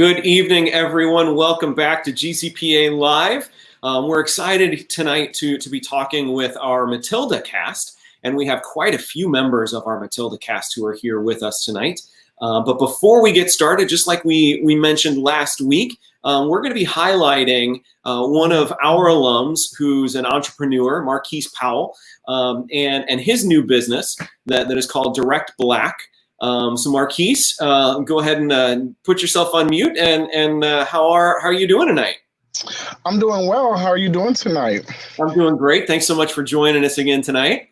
Good evening, everyone. Welcome back to GCPA Live. We're excited tonight to be talking with our Matilda cast, and we have quite a few members of our Matilda cast who are here with us tonight. But before we get started, just like we mentioned last week, we're going to be highlighting one of our alums who's an entrepreneur, Marquise Powell, and his new business that is called Direct Black. So Marquise, go ahead and put yourself on mute. And how are you doing tonight? I'm doing well. How are you doing tonight? I'm doing great. Thanks so much for joining us again tonight.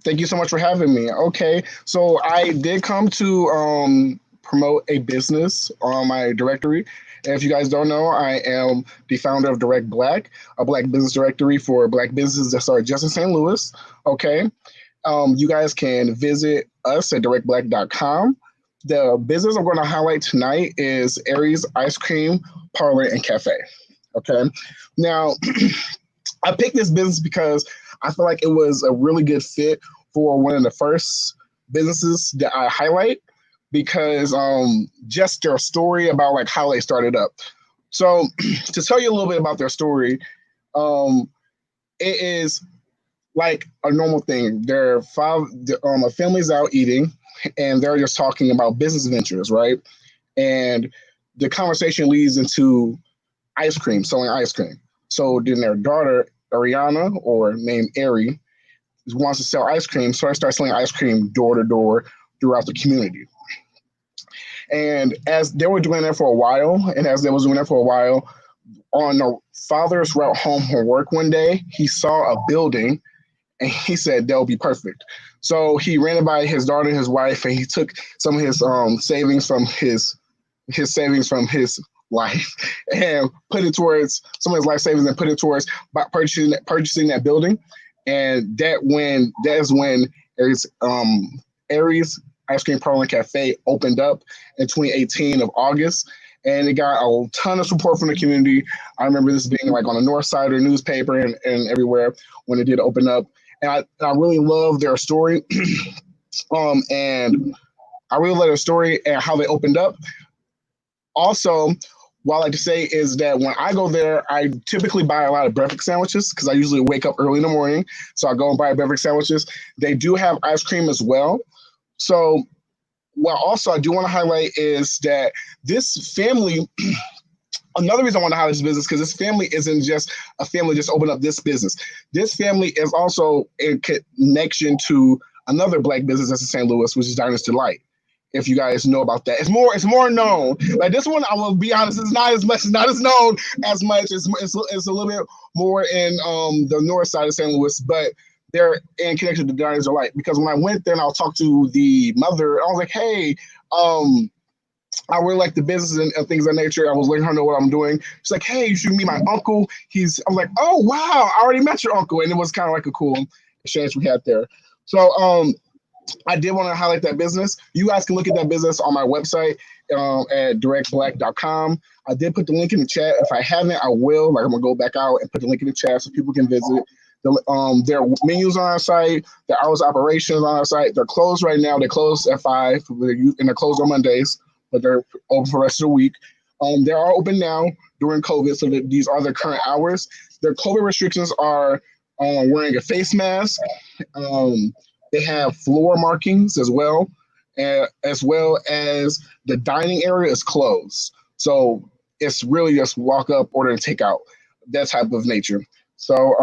Thank you so much for having me. Okay, so I did come to promote a business on my directory. And if you guys don't know, I am the founder of Direct Black, a Black business directory for Black businesses that start just in St. Louis. Okay. You guys can visit us at directblack.com. The business I'm going to highlight tonight is Aries Ice Cream Parlor and Cafe. Okay. Now, I picked this business because I feel like it was a really good fit for one of the first businesses that I highlight because just their story about like how they started up. So to tell you a little bit about their story, it is like a normal thing. A family's out eating and they're just talking about business ventures, right? And the conversation leads into ice cream, selling ice cream. So then their daughter, Ariana, or named Ari, wants to sell ice cream. So I start selling ice cream door to door throughout the community. And as they were doing that for a while, on the father's route home from work one day, he saw a building and he said, that'll be perfect. So he ran it by his daughter and his wife, and he took some of his savings from his life and put it towards some of his life savings and put it towards purchasing that building. And that is when Aries Ice Cream Parlor and Cafe opened up in 2018 of August. And it got a ton of support from the community. I remember this being like on the North Side of the newspaper and everywhere when it did open up. And I really love their story. And I really love their story and how they opened up. Also, what I like to say is that when I go there, I typically buy a lot of breakfast sandwiches because I usually wake up early in the morning. So I go and buy breakfast sandwiches. They do have ice cream as well. So what also I do want to highlight is that this family, another reason I want to highlight this business, because this family isn't just a family just opened up this business. This family is also in connection to another Black business that's in St. Louis, which is Diners Delight. If you guys know about that, it's more known. Like this one, I will be honest, it's not as known as much. It's a little bit more in the north side of St. Louis, but they're in connection to Diners Delight. Because when I went there and I'll talk to the mother, I was like, hey, I really like the business and things of that nature. I was letting her know what I'm doing. She's like, hey, you should meet my uncle. I'm like, oh wow, I already met your uncle, and it was kind of like a cool exchange we had there. So I did want to highlight that business. You guys can look at that business on my website at directblack.com. I did put the link in the chat. If I haven't, I will. Like I'm gonna go back out and put the link in the chat so people can visit. Their menus on our site, their hours of operations on our site. They're closed right now. They close at 5, and they're closed on Mondays, but they're open for the rest of the week. They are open now during COVID, so that these are their current hours. Their COVID restrictions are wearing a face mask. They have floor markings as well as the dining area is closed. So it's really just walk up, order, and take out, that type of nature. So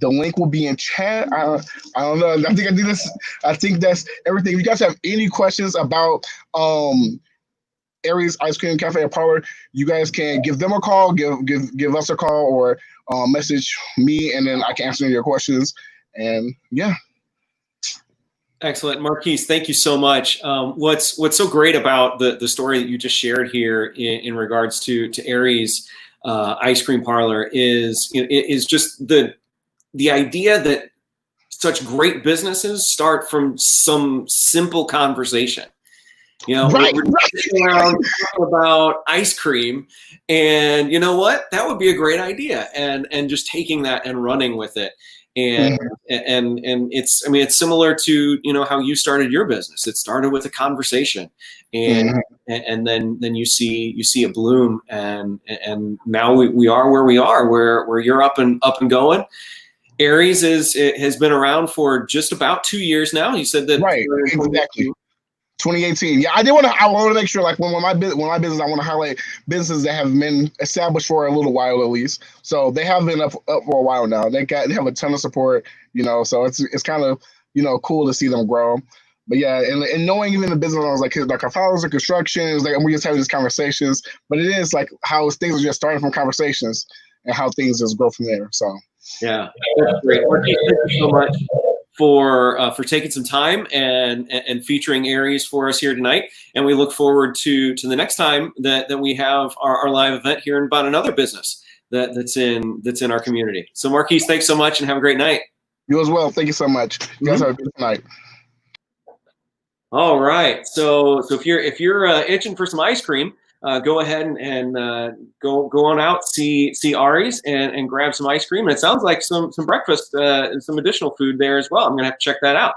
the link will be in chat. I don't know. I think that's everything. If you guys have any questions about Aries Ice Cream Cafe and Parlor, you guys can give them a call, give us a call, or message me, and then I can answer your questions. And yeah. Excellent. Marquise, thank you so much. What's so great about the story that you just shared here in regards to Aries Ice Cream Parlor is just the idea that such great businesses start from some simple conversation. Right. We're sitting around talking about ice cream, and you know what? That would be a great idea, and just taking that and running with it. and it's, I mean, it's similar to, you know, how you started your business. It started with a conversation, and then you see it bloom, and now we are where we are, where you're up and going. Aries has been around for just about 2 years now. You said that, right, exactly. 2018. Yeah, I want to make sure, like, when my business, I want to highlight businesses that have been established for a little while at least. So they have been up for a while now. They have a ton of support, you know. So it's kind of, you know, cool to see them grow. But yeah, and knowing even the business owners, like our fathers are construction, it's like, and we just having these conversations. But it is like how things are just starting from conversations, and how things just grow from there. So yeah, that's great. Marquise, thank you so much for taking some time and featuring Aries for us here tonight. And we look forward to the next time that we have our live event here about another business that's in our community. So Marquise, thanks so much and have a great night. You as well. Thank you so much. You guys have a good night. All right. So if you're itching for some ice cream, go ahead and go on out, see Ari's and grab some ice cream. And it sounds like some breakfast and some additional food there as well. I'm gonna have to check that out.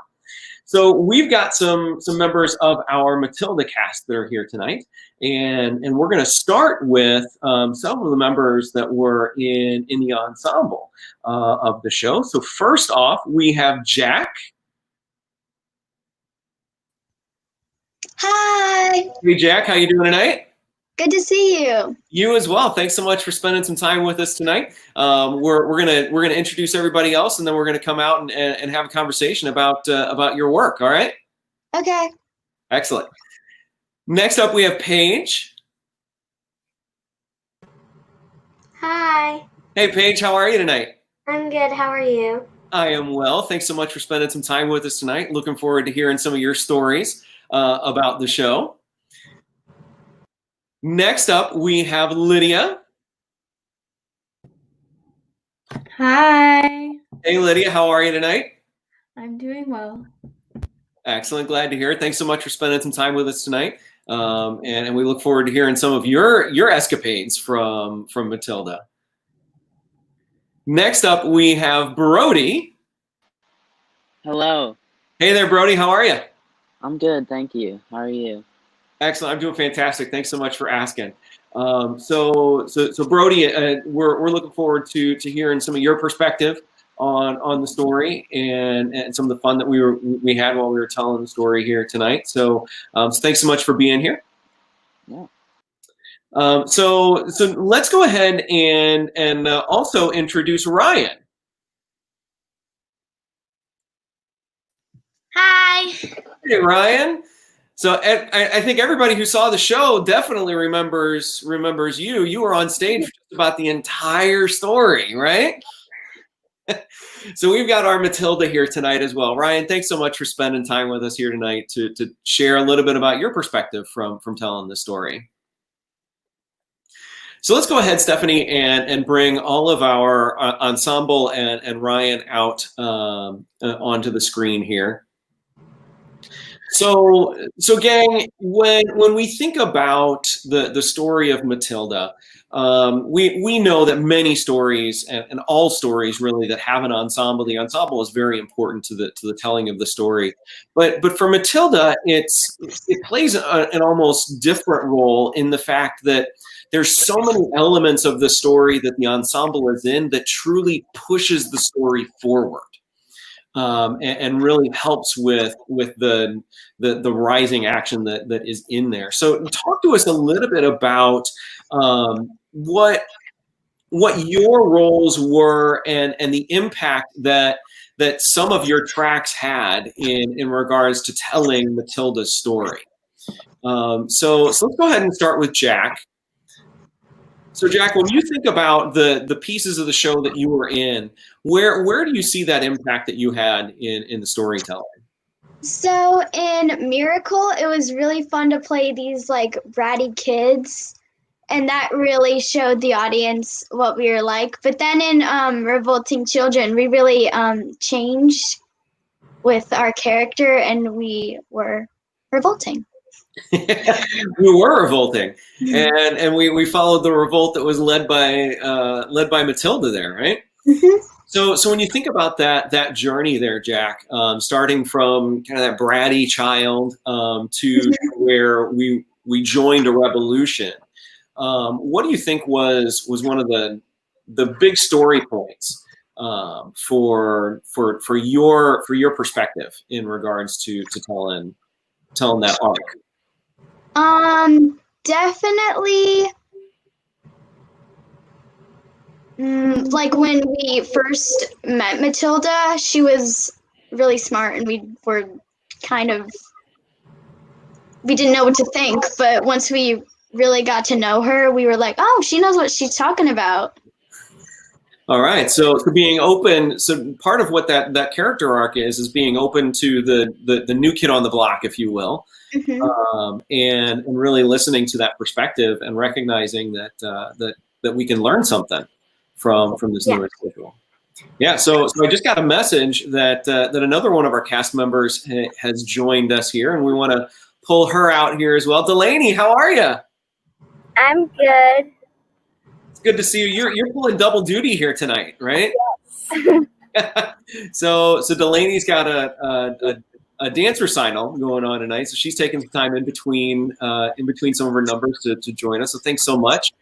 So we've got some members of our Matilda cast that are here tonight, and we're gonna start with some of the members that were in the ensemble of the show. So first off, we have Jack. Hi. Hey Jack, how you doing tonight? Good to see you. You as well. Thanks so much for spending some time with us tonight. We're gonna introduce everybody else, and then we're gonna come out and have a conversation about your work. All right? Okay. Excellent. Next up, we have Paige. Hi. Hey Paige, how are you tonight? I'm good. How are you? I am well. Thanks so much for spending some time with us tonight. Looking forward to hearing some of your stories about the show. Next up, we have Lydia. Hi. Hey Lydia, how are you tonight? I'm doing well. Excellent. Glad to hear it. Thanks so much for spending some time with us tonight. And we look forward to hearing some of your escapades from Matilda. Next up, we have Brody. Hello. Hey there, Brody. How are you? I'm good, thank you. How are you? Excellent. I'm doing fantastic. Thanks so much for asking. So Brody, we're looking forward to hearing some of your perspective on the story and some of the fun that we had while we were telling the story here tonight. So thanks so much for being here. Yeah. So let's go ahead and also introduce Ryan. Hi. Hey Ryan. So I think everybody who saw the show definitely remembers you. You were on stage for just about the entire story, right? So we've got our Matilda here tonight as well. Ryan, thanks so much for spending time with us here tonight to share a little bit about your perspective from telling the story. So let's go ahead, Stephanie, and bring all of our ensemble and Ryan out onto the screen here. So gang, when we think about the story of Matilda, we know that many stories and all stories really that have an ensemble, the ensemble is very important to the telling of the story. But for Matilda, it plays an almost different role in the fact that there's so many elements of the story that the ensemble is in that truly pushes the story forward. And really helps with the rising action that is in there. So talk to us a little bit about what your roles were and the impact that some of your tracks had in regards to telling Matilda's story. So let's go ahead and start with Jack. So Jack, when you think about the pieces of the show that you were in, where do you see that impact that you had in the storytelling? So in Miracle, it was really fun to play these like bratty kids, and that really showed the audience what we were like. But then in Revolting Children, we really changed with our character, and we were revolting. We were revolting, and we followed the revolt that was led by Matilda there, right? Mhm. So when you think about that journey there, Jack, starting from kind of that bratty child to where we joined a revolution, what do you think was one of the big story points for your perspective in regards to telling that arc? Definitely. Like when we first met Matilda, she was really smart, and we were kind of we didn't know what to think. But once we really got to know her, we were like, oh, she knows what she's talking about. All right, so being open. So part of what that character arc is being open to the new kid on the block, if you will, Hmm. and really listening to that perspective and recognizing that we can learn something from this Yeah. new individual. Yeah, so I just got a message that that another one of our cast members has joined us here, and we want to pull her out here as well. Delaney, how are you? I'm good. It's good to see you. You're pulling double duty here tonight, right? So Delaney's got a dance recital going on tonight, so she's taking some time in between some of her numbers to join us. So thanks so much.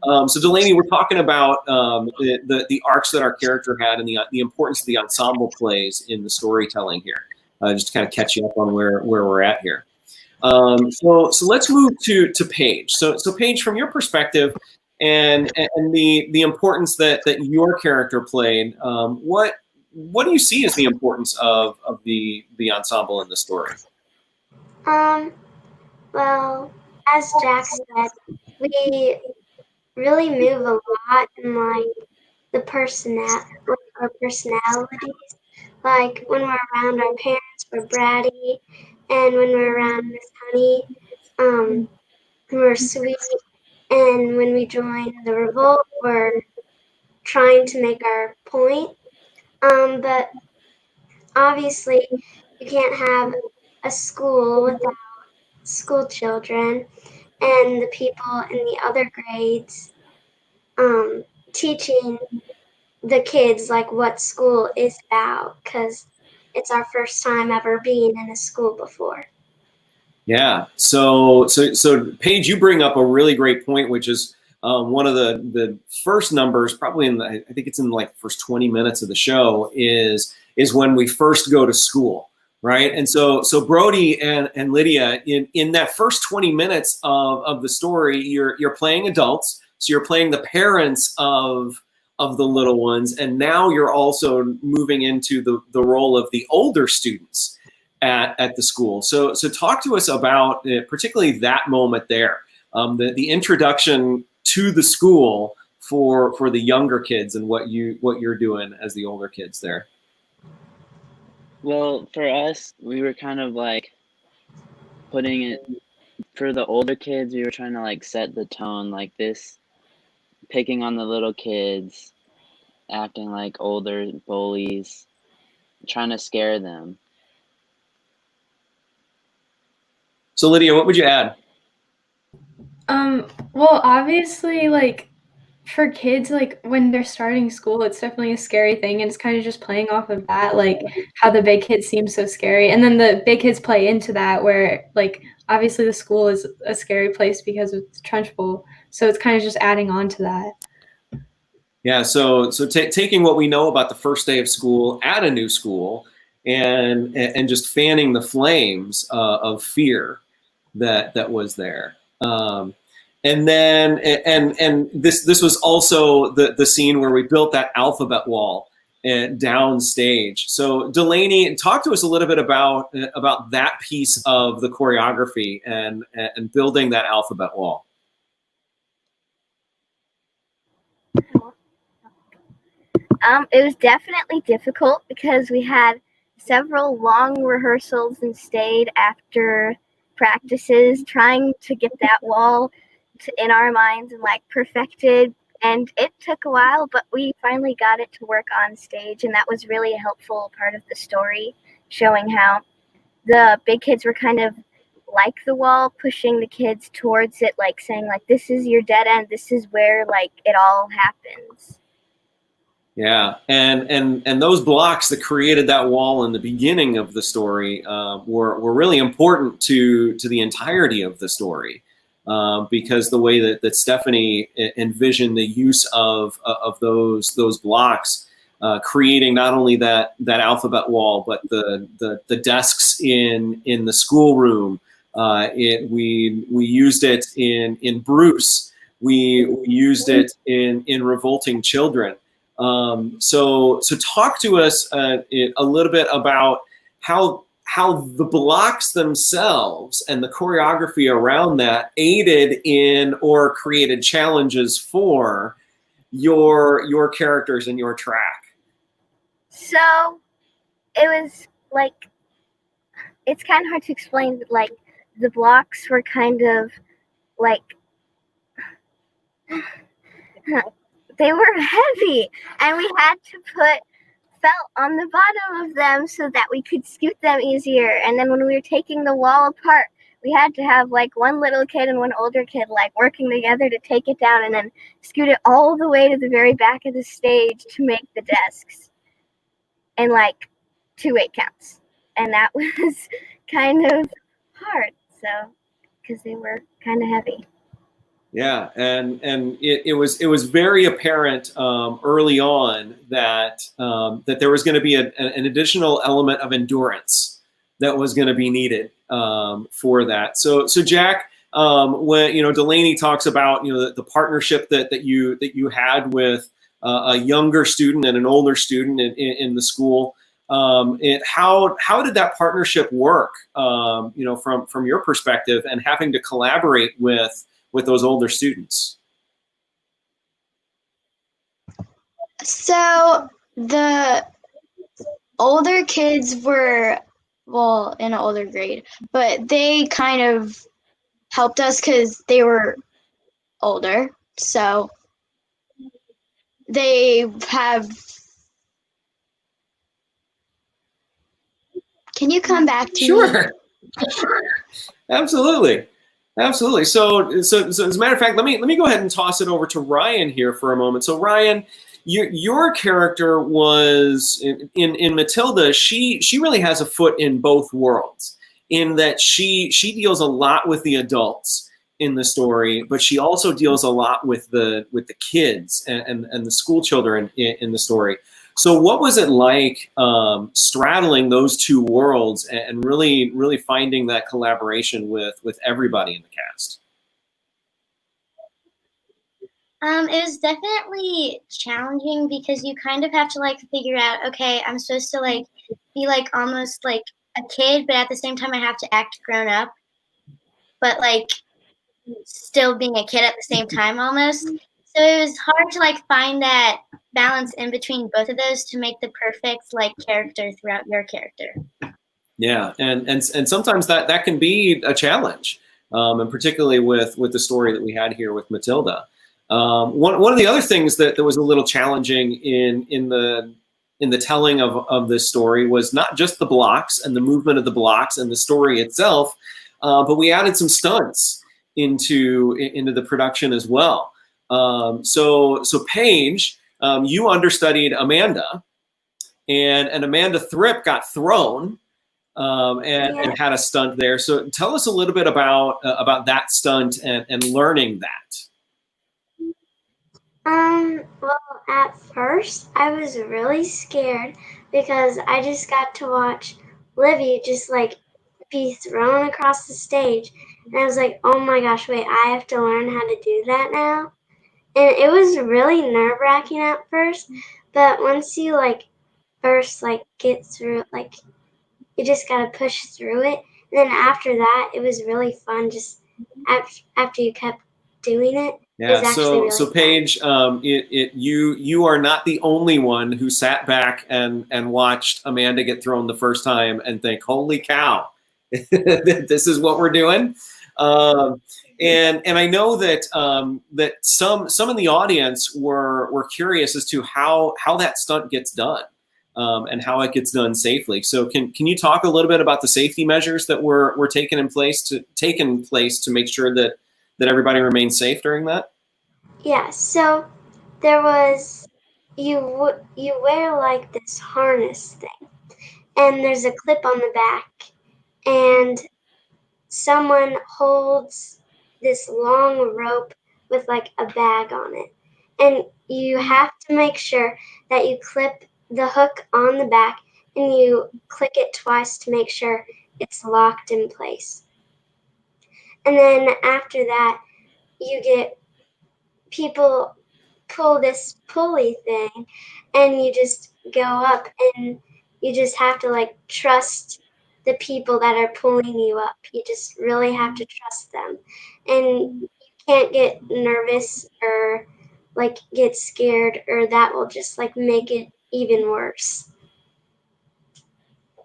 So Delaney, we're talking about the arcs that our character had and the importance of the ensemble plays in the storytelling here. Just to kind of catch you up on where we're at here. So let's move to Paige. So Paige, from your perspective, and the importance that your character played, what do you see as the importance of the ensemble in the story? Well, as Jack said, we really move a lot in like our personalities. Like when we're around our parents, we're bratty, and when we're around Miss Honey, we're sweet. And when we join the revolt, we're trying to make our point. But obviously, you can't have a school without school children and the people in the other grades teaching the kids like what school is about, because it's our first time ever being in a school before. Yeah. So Paige, you bring up a really great point, which is one of the first numbers, probably I think it's in like the first 20 minutes of the show, is when we first go to school, right? And so Brody and Lydia, in that first 20 minutes of the story, you're playing adults, so you're playing the parents of the little ones, and now you're also moving into the role of the older students at the school. So talk to us about particularly that moment there, the introduction to the school for the younger kids and what you're doing as the older kids there. Well, for us, we were kind of like putting it for the older kids. We were trying to like set the tone like this, picking on the little kids, acting like older bullies, trying to scare them. So Lydia, what would you add? Well, obviously, like for kids, like when they're starting school, it's definitely a scary thing, and it's kind of just playing off of that, like how the big kids seem so scary, and then the big kids play into that, where like obviously the school is a scary place because it's Trunchbull, so it's kind of just adding on to that. Yeah. So taking what we know about the first day of school at a new school, and just fanning the flames of fear that was there. And then and this was also the scene where we built that alphabet wall downstage. So Delaney, talk to us a little bit about that piece of the choreography and building that alphabet wall. It was definitely difficult because we had several long rehearsals and stayed after practices trying to get that wall in our minds and like perfected. And it took a while, but we finally got it to work on stage, and that was really a helpful part of the story, showing how the big kids were kind of like the wall, pushing the kids towards it, like saying like, this is your dead end, this is where like it all happens. Yeah, and those blocks that created that wall in the beginning of the story were really important to the entirety of the story, because the way that Stephanie envisioned the use of those blocks, creating not only that alphabet wall, but the desks in the schoolroom. We used it in Bruce. We used it in Revolting Children. So talk to us a little bit about how the blocks themselves and the choreography around that aided in or created challenges for your characters and your track. So it was like, it's kind of hard to explain, but like the blocks were kind of like they were heavy, and we had to put felt on the bottom of them so that we could scoot them easier. And then when we were taking the wall apart, we had to have like one little kid and one older kid like working together to take it down and then scoot it all the way to the very back of the stage to make the desks in like 2 8 counts. And that was kind of hard, so because they were kind of heavy. Yeah, and it was very apparent early on that that there was going to be an additional element of endurance that was going to be needed for that. So Jack, when Delaney talks about the partnership that you had with a younger student and an older student in the school, how did that partnership work? From your perspective and having to collaborate with those older students? So the older kids were, well, in an older grade, but they kind of helped us because they were older. So they have. Can you come back to me? Sure. Absolutely. So as a matter of fact, let me go ahead and toss it over to Ryan here for a moment. So Ryan, your character was in Matilda. She really has a foot in both worlds, in that she deals a lot with the adults in the story, but she also deals a lot with the kids and the school children in the story. So what was it like straddling those two worlds and really finding that collaboration with everybody in the cast? It was definitely challenging because you kind of have to like figure out, okay, I'm supposed to like be like almost like a kid, but at the same time I have to act grown up, but like still being a kid at the same time almost. So it was hard to like find that balance in between both of those to make the perfect like character throughout your character. Yeah, and sometimes that can be a challenge, and particularly with the story that we had here with Matilda. One of the other things that was a little challenging in the telling of this story was not just the blocks and the movement of the blocks and the story itself, but we added some stunts into the production as well. So Paige, you understudied Amanda, and Amanda Thripp got thrown. And had a stunt there. So tell us a little bit about that stunt and learning that. Well, at first I was really scared because I just got to watch Livy just like be thrown across the stage, and I was like, oh my gosh, wait, I have to learn how to do that now. And it was really nerve-wracking at first, but once you like first like get through it, like you just gotta push through it. And then after that, it was really fun. Just after you kept doing it. Yeah. Really so Paige, you are not the only one who sat back and watched Amanda get thrown the first time and think, "Holy cow, this is what we're doing." And I know that that some in the audience were curious as to how that stunt gets done. And how it gets done safely. So can you talk a little bit about the safety measures that were taken place to make sure that everybody remains safe during that? Yeah, so there was you wear like this harness thing, and there's a clip on the back, and someone holds this long rope with like a bag on it, and you have to make sure that you clip the hook on the back and you click it twice to make sure it's locked in place. And then after that, you get people pull this pulley thing, and you just go up, and you just have to like trust the people that are pulling you up. You just really have to trust them, and you can't get nervous or like get scared, or that will just like make it even worse.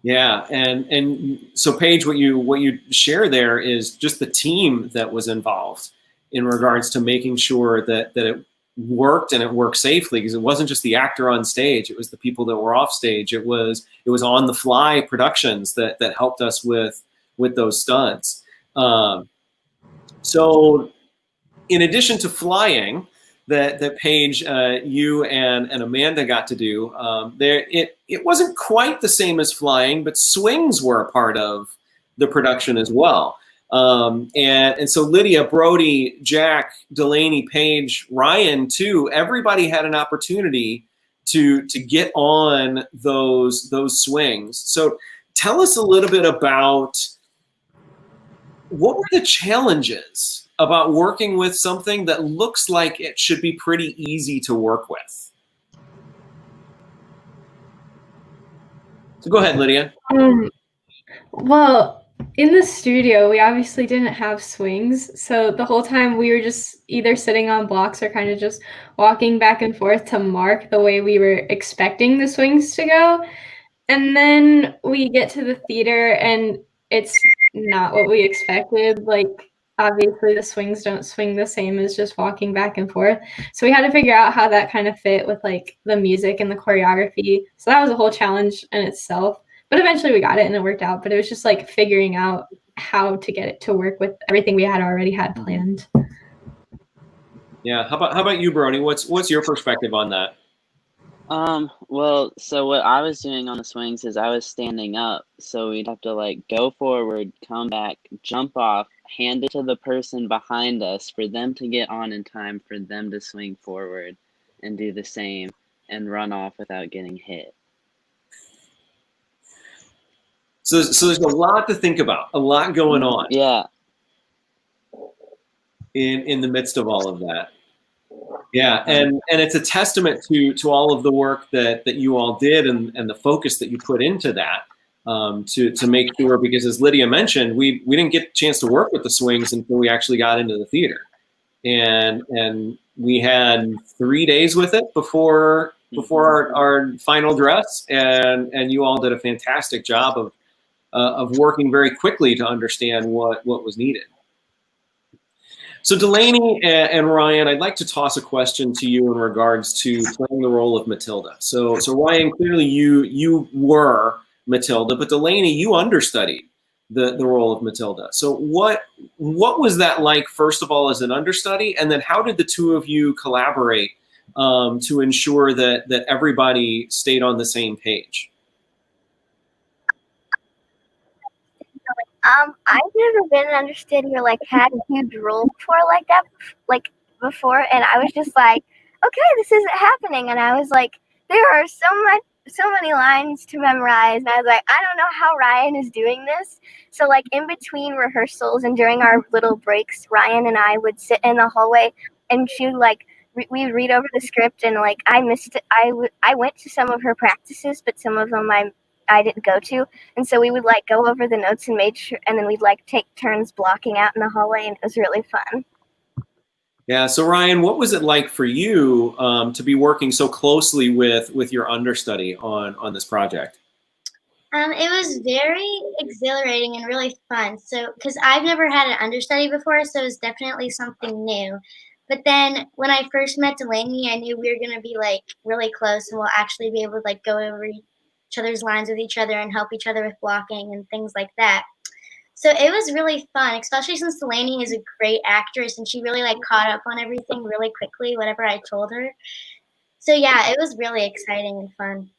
Yeah, and so Paige, what you share there is just the team that was involved in regards to making sure that it worked and it worked safely, because it wasn't just the actor on stage, it was the people that were off stage. It was on the fly productions that helped us with those stunts. So in addition to flying, that Paige, you and Amanda got to do, it wasn't quite the same as flying, but swings were a part of the production as well. And so Lydia, Brody, Jack, Delaney, Paige, Ryan too, everybody had an opportunity to get on those swings. So tell us a little bit about what were the challenges about working with something that looks like it should be pretty easy to work with? So go ahead, Lydia. Well, in the studio, we obviously didn't have swings, so the whole time we were just either sitting on blocks or kind of just walking back and forth to mark the way we were expecting the swings to go. And then we get to the theater and it's not what we expected. Like, obviously the swings don't swing the same as just walking back and forth. So we had to figure out how that kind of fit with like the music and the choreography. So that was a whole challenge in itself. But eventually we got it and it worked out. But it was just like figuring out how to get it to work with everything we had already had planned. Yeah. How about you, Brody? What's your perspective on that? Well, so what I was doing on the swings is I was standing up, so we'd have to like go forward, come back, jump off, hand it to the person behind us for them to get on in time for them to swing forward and do the same and run off without getting hit. So there's a lot to think about, a lot going on. Yeah. In the midst of all of that. Yeah, and it's a testament to all of the work that you all did and the focus that you put into that, to make sure, because as Lydia mentioned, we didn't get a chance to work with the swings until we actually got into the theater, and we had 3 days with it before our final dress, and you all did a fantastic job of working very quickly to understand what was needed. So Delaney and Ryan, I'd like to toss a question to you in regards to playing the role of Matilda. So Ryan, clearly you were Matilda, but Delaney, you understudied the role of Matilda. So what was that like, first of all, as an understudy, and then how did the two of you collaborate to ensure that everybody stayed on the same page? I've never been an understudy or like had a huge role before like that, before, and I was just like, okay, this isn't happening, and I was like, there are so many lines to memorize, and I was like, I don't know how Ryan is doing this. So like in between rehearsals and during our little breaks, Ryan and I would sit in the hallway, and she would like we'd read over the script, and like I missed it. I went to some of her practices, but some of them I didn't go to, and so we would like go over the notes and make sure, and then we'd like take turns blocking out in the hallway, and it was really fun. Yeah. So Ryan, what was it like for you to be working so closely with your understudy on this project? It was very exhilarating and really fun. So, because I've never had an understudy before, so it was definitely something new. But then when I first met Delaney, I knew we were gonna be like really close, and we'll actually be able to like go over each other's lines with each other and help each other with blocking and things like that. So it was really fun, especially since Delaney is a great actress and she really like caught up on everything really quickly, whatever I told her. So yeah, it was really exciting and fun.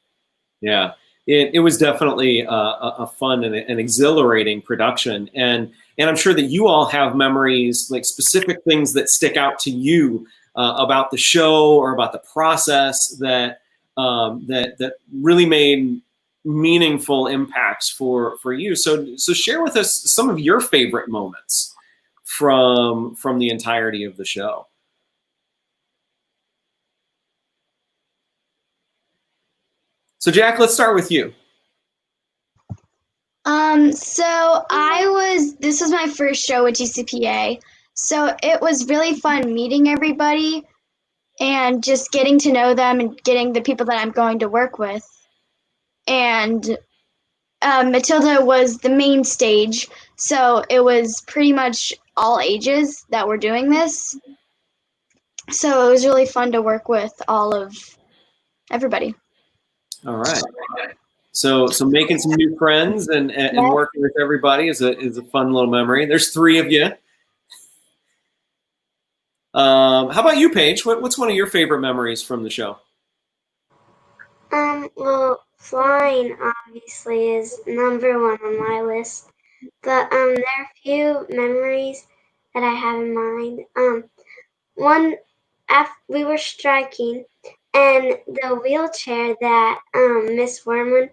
Yeah, it was definitely a fun and an exhilarating production, and I'm sure that you all have memories, like specific things that stick out to you about the show or about the process that that really made meaningful impacts for you. So share with us some of your favorite moments from the entirety of the show. So Jack, let's start with you. So this was my first show with GCPA. So it was really fun meeting everybody and just getting to know them and getting the people that I'm going to work with. And Matilda was the main stage, so it was pretty much all ages that were doing this. So it was really fun to work with all of everybody. All right. So making some new friends and working with everybody is a fun little memory. There's 3 of you. How about you, Paige? What's one of your favorite memories from the show? Well, flying obviously is number 1 on my list, but there are a few memories that I have in mind. One, after we were striking, and the wheelchair that Miss Wormwood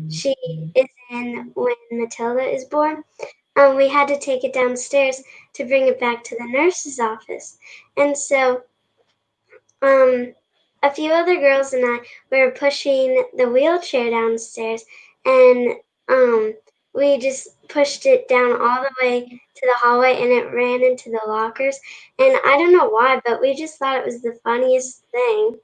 she is in when Matilda is born, we had to take it downstairs to bring it back to the nurse's office, and so a few other girls and I were pushing the wheelchair downstairs, and we just pushed it down all the way to the hallway, and it ran into the lockers. And I don't know why, but we just thought it was the funniest thing.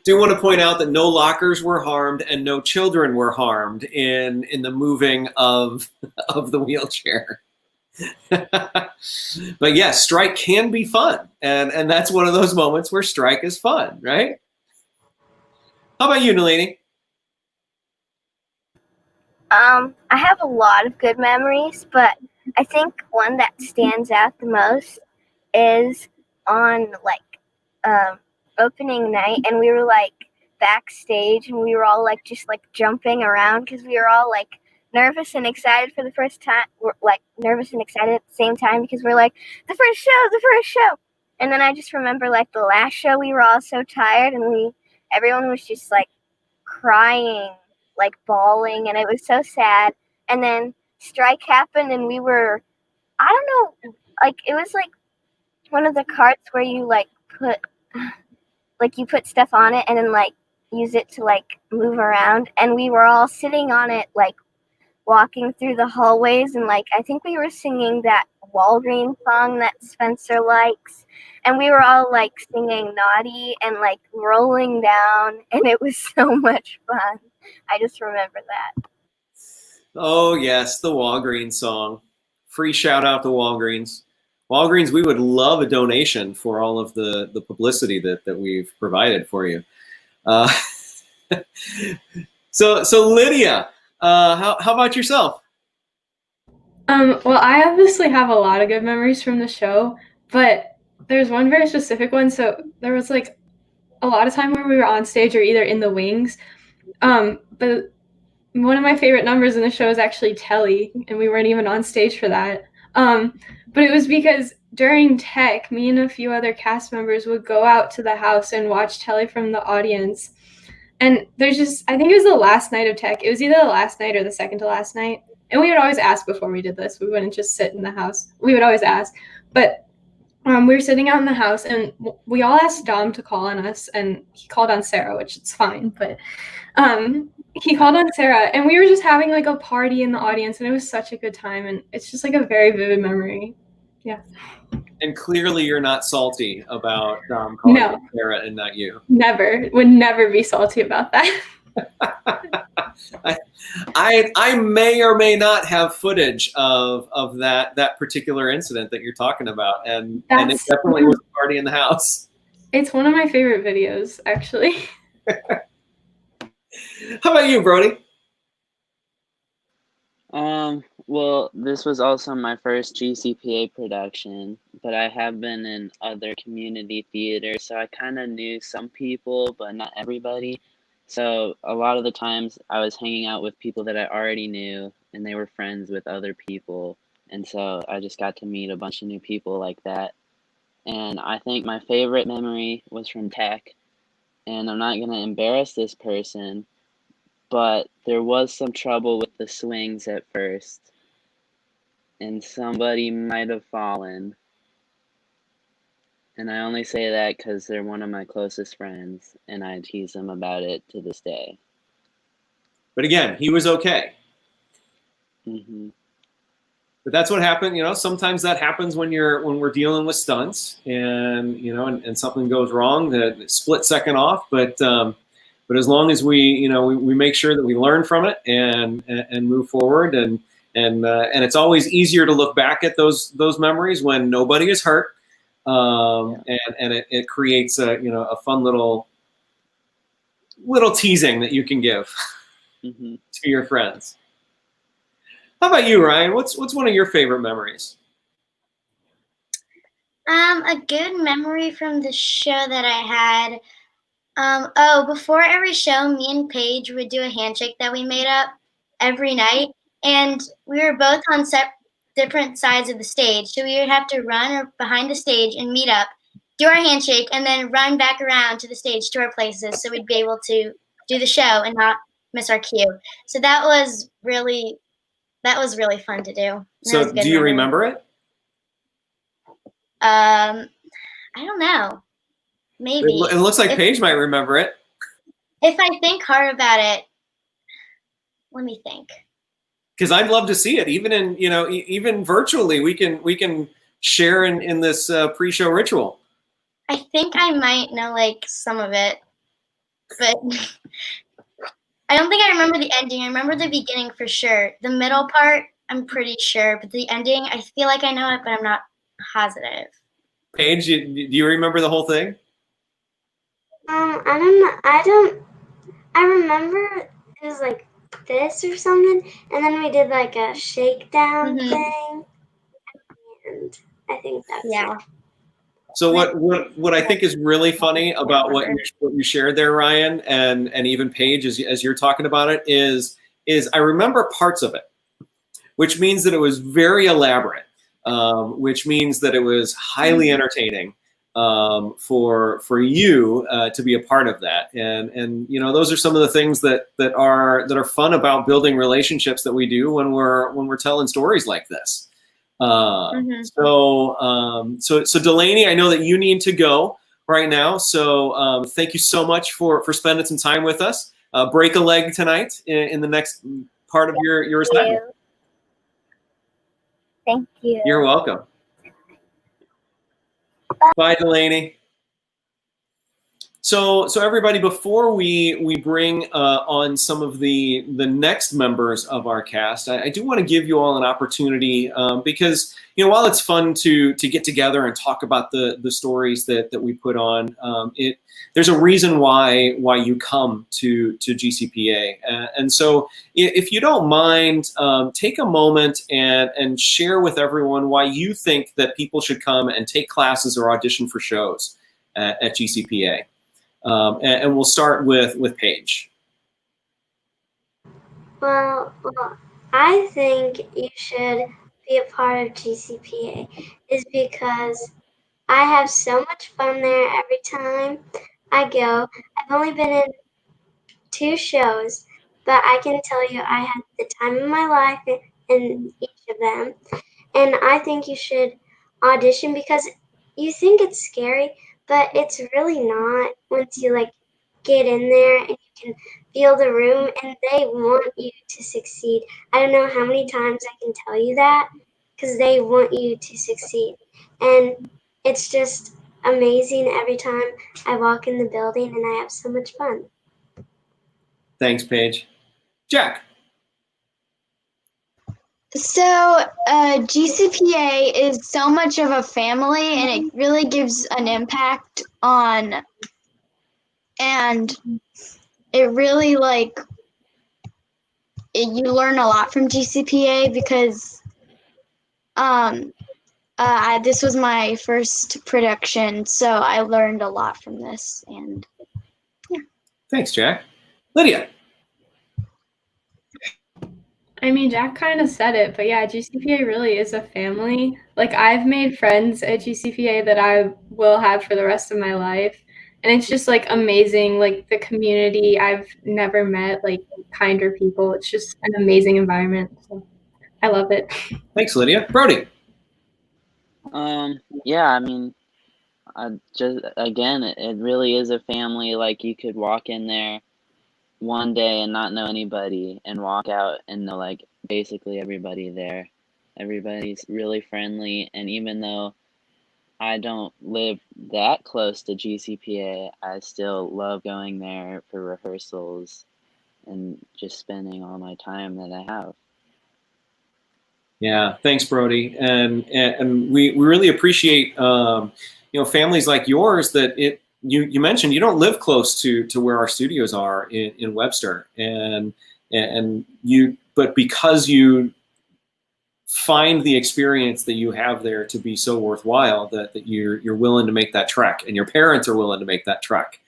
Do want to point out that no lockers were harmed and no children were harmed in the moving of the wheelchair. But yes, strike can be fun, and that's one of those moments where strike is fun, right? How about you, Nalini? I have a lot of good memories, but I think one that stands out the most is on opening night, and we were like backstage, and we were all like just like jumping around because we were all like nervous and excited for the first time. We're like nervous and excited at the same time because we're like the first show. And then I just remember like the last show, we were all so tired, and everyone was just like crying, like bawling, and it was so sad. And then strike happened, and we were, I don't know, like it was like one of the carts where you like put stuff on it and then like use it to like move around, and we were all sitting on it like walking through the hallways, and like I think we were singing that Walgreen song that Spencer likes, and we were all like singing Naughty and like rolling down, and it was so much fun. I just remember that. Oh yes, the Walgreens song. Free shout out to Walgreens. Walgreens, we would love a donation for all of the publicity that we've provided for you. So Lydia, how about yourself? Well, I obviously have a lot of good memories from the show, but there's one very specific one. So there was like a lot of time where we were on stage or either in the wings. But one of my favorite numbers in the show is actually Telly, and we weren't even on stage for that. But it was because during tech, me and a few other cast members would go out to the house and watch Telly from the audience. And I think it was the last night of tech. It was either the last night or the second to last night. And we would always ask before we did this. We wouldn't just sit in the house. We would always ask. But we were sitting out in the house, and we all asked Dom to call on us, and he called on Sarah, which is fine. But he called on Sarah, and we were just having like a party in the audience, and it was such a good time, and it's just like a very vivid memory. Yeah. And clearly you're not salty about calling Sarah and not you. Never. Would never be salty about that. I may or may not have footage of that particular incident that you're talking about, and it definitely was a party in the house. It's one of my favorite videos, actually. How about you, Brody? Well, this was also my first GCPA production, but I have been in other community theaters, so I kind of knew some people, but not everybody. So a lot of the times I was hanging out with people that I already knew, and they were friends with other people, and so I just got to meet a bunch of new people like that. And I think my favorite memory was from tech, and I'm not going to embarrass this person, but there was some trouble with the swings at first, and somebody might have fallen. And I only say that because they're one of my closest friends, and I tease them about it to this day. But again, he was okay. Hmm. But that's what happened. Sometimes that happens when we're dealing with stunts, and and something goes wrong, that split second off. But as long as we make sure that we learn from it and move forward, and it's always easier to look back at those memories when nobody is hurt, and it creates a fun little teasing that you can give Hmm. to your friends. How about you, Ryan? What's one of your favorite memories? A good memory from the show that I had. Before every show, me and Paige would do a handshake that we made up every night, and we were both on different sides of the stage, so we would have to run behind the stage and meet up, do our handshake, and then run back around to the stage to our places, so we'd be able to do the show and not miss our cue. So that was really fun to do. And that was So, a good do you memory. remember it? I don't know. Maybe. It looks like Paige might remember it. If I think hard about it, let me think. Because I'd love to see it, even even virtually. We can share in this pre-show ritual. I think I might know like some of it, but I don't think I remember the ending. I remember the beginning for sure. The middle part, I'm pretty sure, but the ending, I feel like I know it, but I'm not positive. Paige, do you remember the whole thing? I don't know. I remember it was like this or something, and then we did like a shakedown thing, and I think that's it. So what I think is really funny about what you shared there, Ryan, and even Paige, as you're talking about it, is I remember parts of it, which means that it was very elaborate, which means that it was highly entertaining for you to be a part of that. And those are some of the things that are fun about building relationships that we do when we're telling stories like this. So Delaney, I know that you need to go right now. So thank you so much for spending some time with us. Break a leg tonight in the next part of your assignment. Thank you. You're welcome. Bye, Delaney. So everybody, before we bring on some of the next members of our cast, I do want to give you all an opportunity because while it's fun to get together and talk about the stories that we put on, there's a reason why you come to GCPA, and so if you don't mind, take a moment and share with everyone why you think that people should come and take classes or audition for shows at GCPA. And we'll start with Paige. Well, I think you should be a part of GCPA is because I have so much fun there every time I go. I've only been in 2 shows, but I can tell you I had the time of my life in each of them. And I think you should audition because you think it's scary, but it's really not once you get in there and you can feel the room and they want you to succeed. I don't know how many times I can tell you that because they want you to succeed. And it's just amazing every time I walk in the building and I have so much fun. Thanks, Paige. Jack. So GCPA is so much of a family, and it really gives an impact on, and it really you learn a lot from GCPA because this was my first production, so I learned a lot from this. And yeah. Thanks, Jack. Lydia. I mean, Jack kind of said it, but yeah, GCPA really is a family. Like, I've made friends at GCPA that I will have for the rest of my life. And it's just like amazing, like the community. I've never met like kinder people. It's just an amazing environment. So I love it. Thanks, Lydia. Brody. Yeah, I mean, just again, it really is a family. Like, you could walk in there one day and not know anybody and walk out and know like basically everybody there. Everybody's really friendly, and even though I don't live that close to GCPA, I still love going there for rehearsals and just spending all my time that I have. Yeah, thanks, Brody, and we really appreciate families like yours that you mentioned you don't live close to where our studios are in Webster, and but because you find the experience that you have there to be so worthwhile that you're willing to make that trek, and your parents are willing to make that trek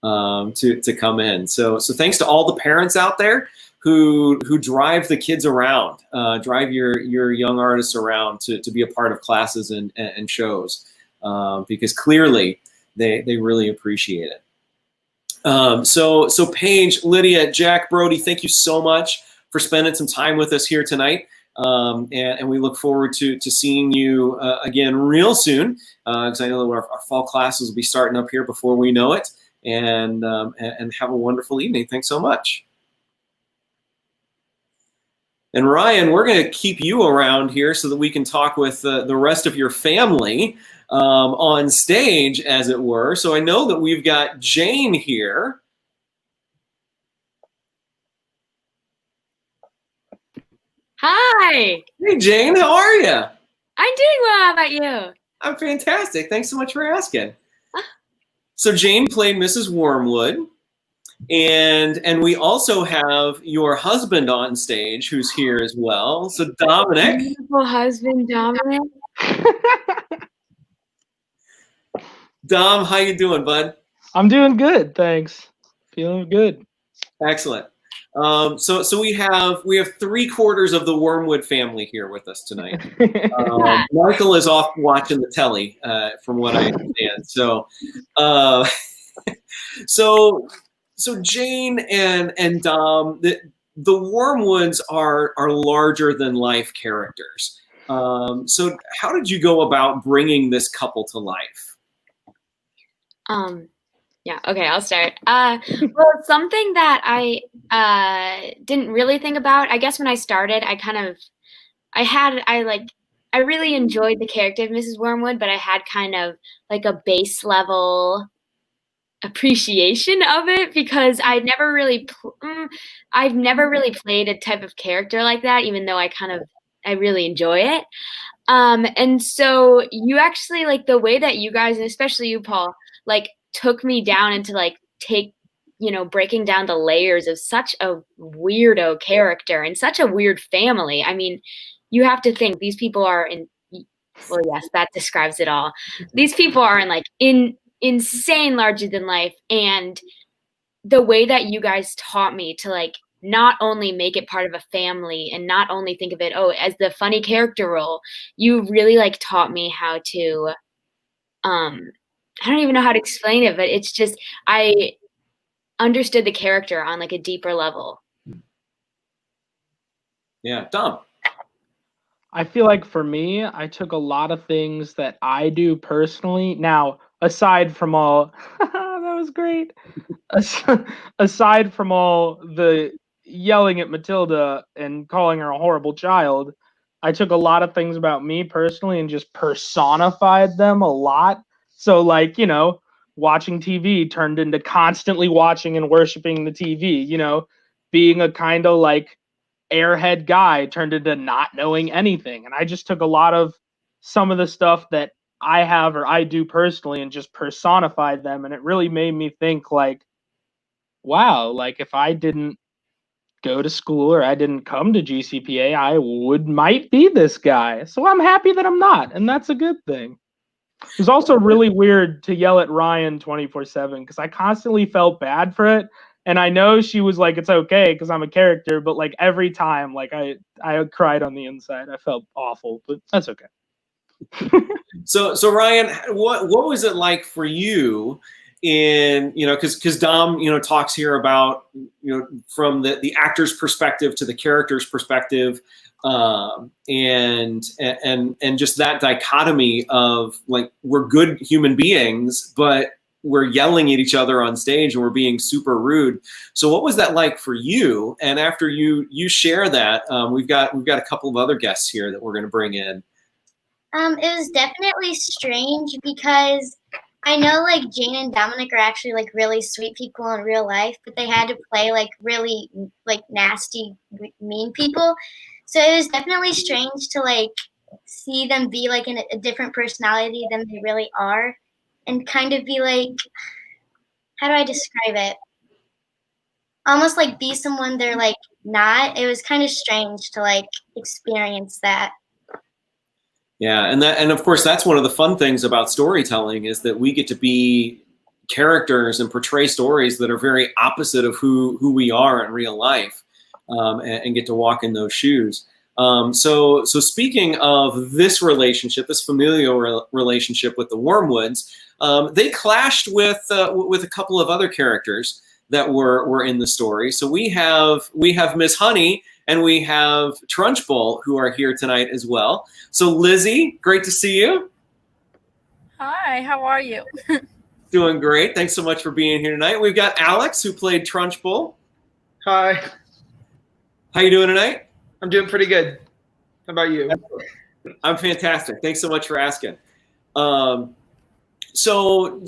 to come in. So thanks to all the parents out there who drive the kids around, drive your young artists around to be a part of classes and shows, because clearly they really appreciate it. So Paige, Lydia, Jack, Brody, thank you so much for spending some time with us here tonight. And we look forward to seeing you again real soon, because I know that our fall classes will be starting up here before we know it. And have a wonderful evening. Thanks so much. And Ryan, we're going to keep you around here so that we can talk with the rest of your family on stage, as it were. So I know that we've got Jane here. Hi. Hey, Jane, how are you? I'm doing well. How about you? I'm fantastic. Thanks so much for asking. So Jane played Mrs. Wormwood. And we also have your husband on stage who's here as well. So Dominic. Beautiful husband, Dominic. Dom, how you doing, bud? I'm doing good, thanks. Feeling good. Excellent. So we have 3/4 of the Wormwood family here with us tonight. Michael is off watching the telly, from what I understand. So Jane and Dom, the Wormwoods are larger than life characters. So how did you go about bringing this couple to life? Yeah, okay, I'll start. Well, something that I didn't really think about, I guess when I started, I really enjoyed the character of Mrs. Wormwood, but I had kind of like a base level appreciation of it because I've never really played a type of character like that, even though I really enjoy it. And so you actually, like, the way that you guys, and especially you, Paul, like took me down into like breaking down the layers of such a weirdo character and such a weird family. I mean, you have to think these people are well, yes, that describes it all. These people are insane larger than life, and the way that you guys taught me to like not only make it part of a family and not only think of it as the funny character role, you really like taught me how to I don't even know how to explain it, but it's just I understood the character on like a deeper level. Yeah, Dom. I feel like for me, I took a lot of things that I do personally. Now, aside from all, that was great. Aside from all the yelling at Matilda and calling her a horrible child, I took a lot of things about me personally and just personified them a lot. So, like, watching TV turned into constantly watching and worshiping the TV, being a kind of like airhead guy turned into not knowing anything. And I just took a lot of some of the stuff that I have or I do personally and just personified them. And it really made me think like, wow, like if I didn't go to school or I didn't come to GCPA, I might be this guy. So I'm happy that I'm not, and that's a good thing. It was also really weird to yell at Ryan 24/7 because I constantly felt bad for it. And I know she was like, it's okay because I'm a character, but like every time, like I cried on the inside. I felt awful, but that's okay. So Ryan, what was it like for you in, because Dom, talks here about, from the actor's perspective to the character's perspective, and just that dichotomy of like, we're good human beings, but we're yelling at each other on stage and we're being super rude. So what was that like for you? And after you share that, we've got a couple of other guests here that we're going to bring in. It was definitely strange because I know like Jane and Dominic are actually like really sweet people in real life, but they had to play like really like nasty, mean people. So it was definitely strange to like see them be like in a different personality than they really are, and kind of be like, how do I describe it? Almost like be someone they're like not. It was kind of strange to like experience that. Yeah, and of course that's one of the fun things about storytelling is that we get to be characters and portray stories that are very opposite of who we are in real life, and get to walk in those shoes. So speaking of this relationship, this familial relationship with the Wormwoods, they clashed with a couple of other characters that were in the story. So we have Miss Honey and we have Trunchbull who are here tonight as well. So Lizzie, great to see you. Hi, how are you? Doing great. Thanks so much for being here tonight. We've got Alex who played Trunchbull. Hi. How you doing tonight? I'm doing pretty good. How about you? I'm fantastic. Thanks so much for asking. So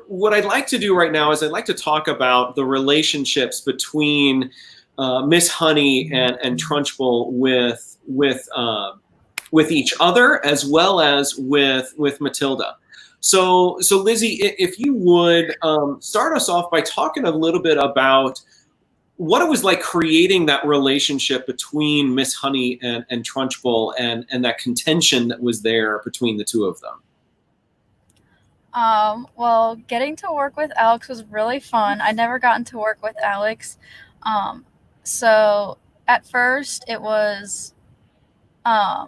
what I'd like to do right now is I'd like to talk about the relationships between Miss Honey and Trunchbull with each other as well as with Matilda. So Lizzie, if you would start us off by talking a little bit about what it was like creating that relationship between Miss Honey and Trunchbull and that contention that was there between the two of them. Well, getting to work with Alex was really fun. I'd never gotten to work with Alex. So at first it was, I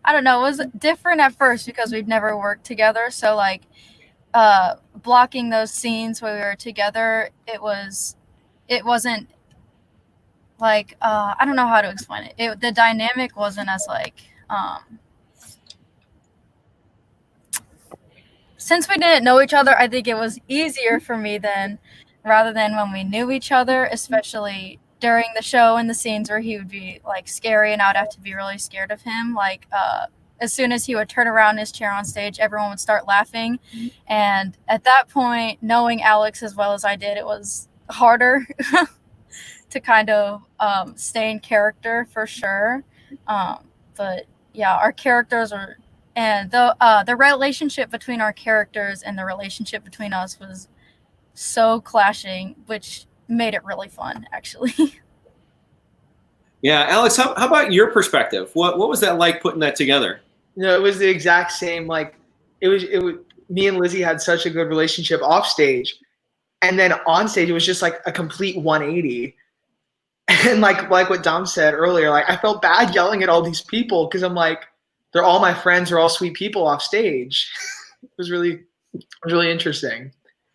don't know, it was different at first because we've never worked together. So like, blocking those scenes where we were together, it wasn't like, I don't know how to explain it. The dynamic wasn't as like, since we didn't know each other, I think it was easier for me then, rather than when we knew each other, especially during the show and the scenes where he would be like scary and I would have to be really scared of him. Like, as soon as he would turn around in his chair on stage, everyone would start laughing. And at that point, knowing Alex as well as I did, it was harder to kind of stay in character for sure. But yeah, our characters were, and the relationship between our characters and the relationship between us was so clashing, which made it really fun, actually. Yeah, Alex, how about your perspective? What was that like putting that together? No, it was the exact same. Like it was me and Lizzie had such a good relationship off stage, and then on stage it was just like a complete 180. And like what Dom said earlier, like I felt bad yelling at all these people because I'm like, they're all my friends, they're all sweet people off stage. It was really interesting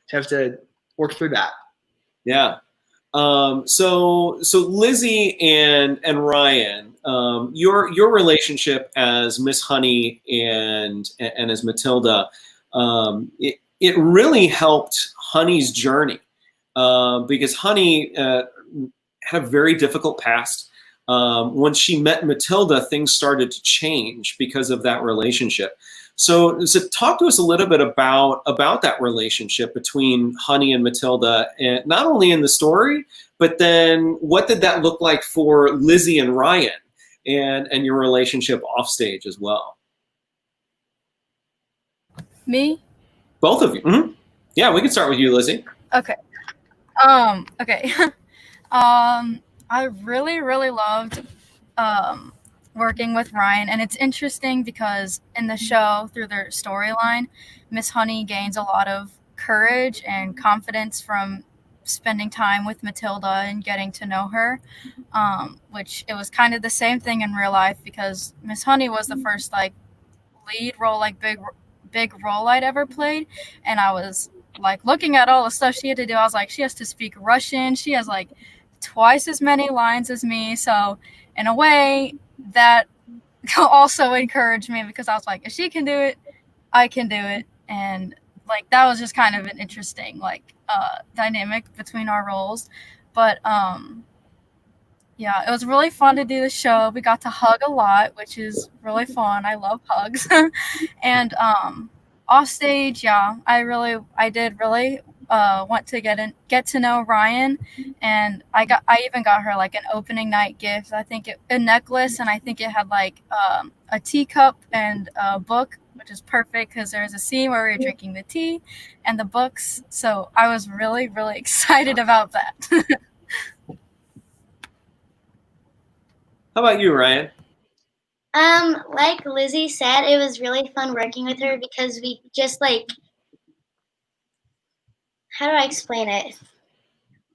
to have to work through that. Yeah. So Lizzie and Ryan, your relationship as Miss Honey and as Matilda, it really helped Honey's journey, because Honey had a very difficult past. Once she met Matilda, things started to change because of that relationship. So talk to us a little bit about that relationship between Honey and Matilda, and not only in the story, but then what did that look like for Lizzie and Ryan and your relationship off stage as well? Me? Both of you. Mm-hmm. Yeah, we can start with you, Lizzie. Okay. Okay. I really, really loved working with Ryan, and it's interesting because in the show, through their storyline, Miss Honey gains a lot of courage and confidence from spending time with Matilda and getting to know her, which it was kind of the same thing in real life because Miss Honey was the first like lead role, like big role I'd ever played, and I was like looking at all the stuff she had to do. I was like, she has to speak Russian. She has like twice as many lines as me. So in a way, that also encouraged me because I was like, if she can do it, I can do it. And like that was just kind of an interesting like dynamic between our roles. But yeah, it was really fun to do the show. We got to hug a lot, which is really fun. I love hugs. And off stage, yeah, I did really want to get to know Ryan, and I even got her like an opening night gift. I think a necklace, and I think it had like a teacup and a book, which is perfect because there's a scene where we were drinking the tea and the books. So I was really, really excited about that. How about you, Ryan? Like Lizzie said, it was really fun working with her because we just like, how do I explain it?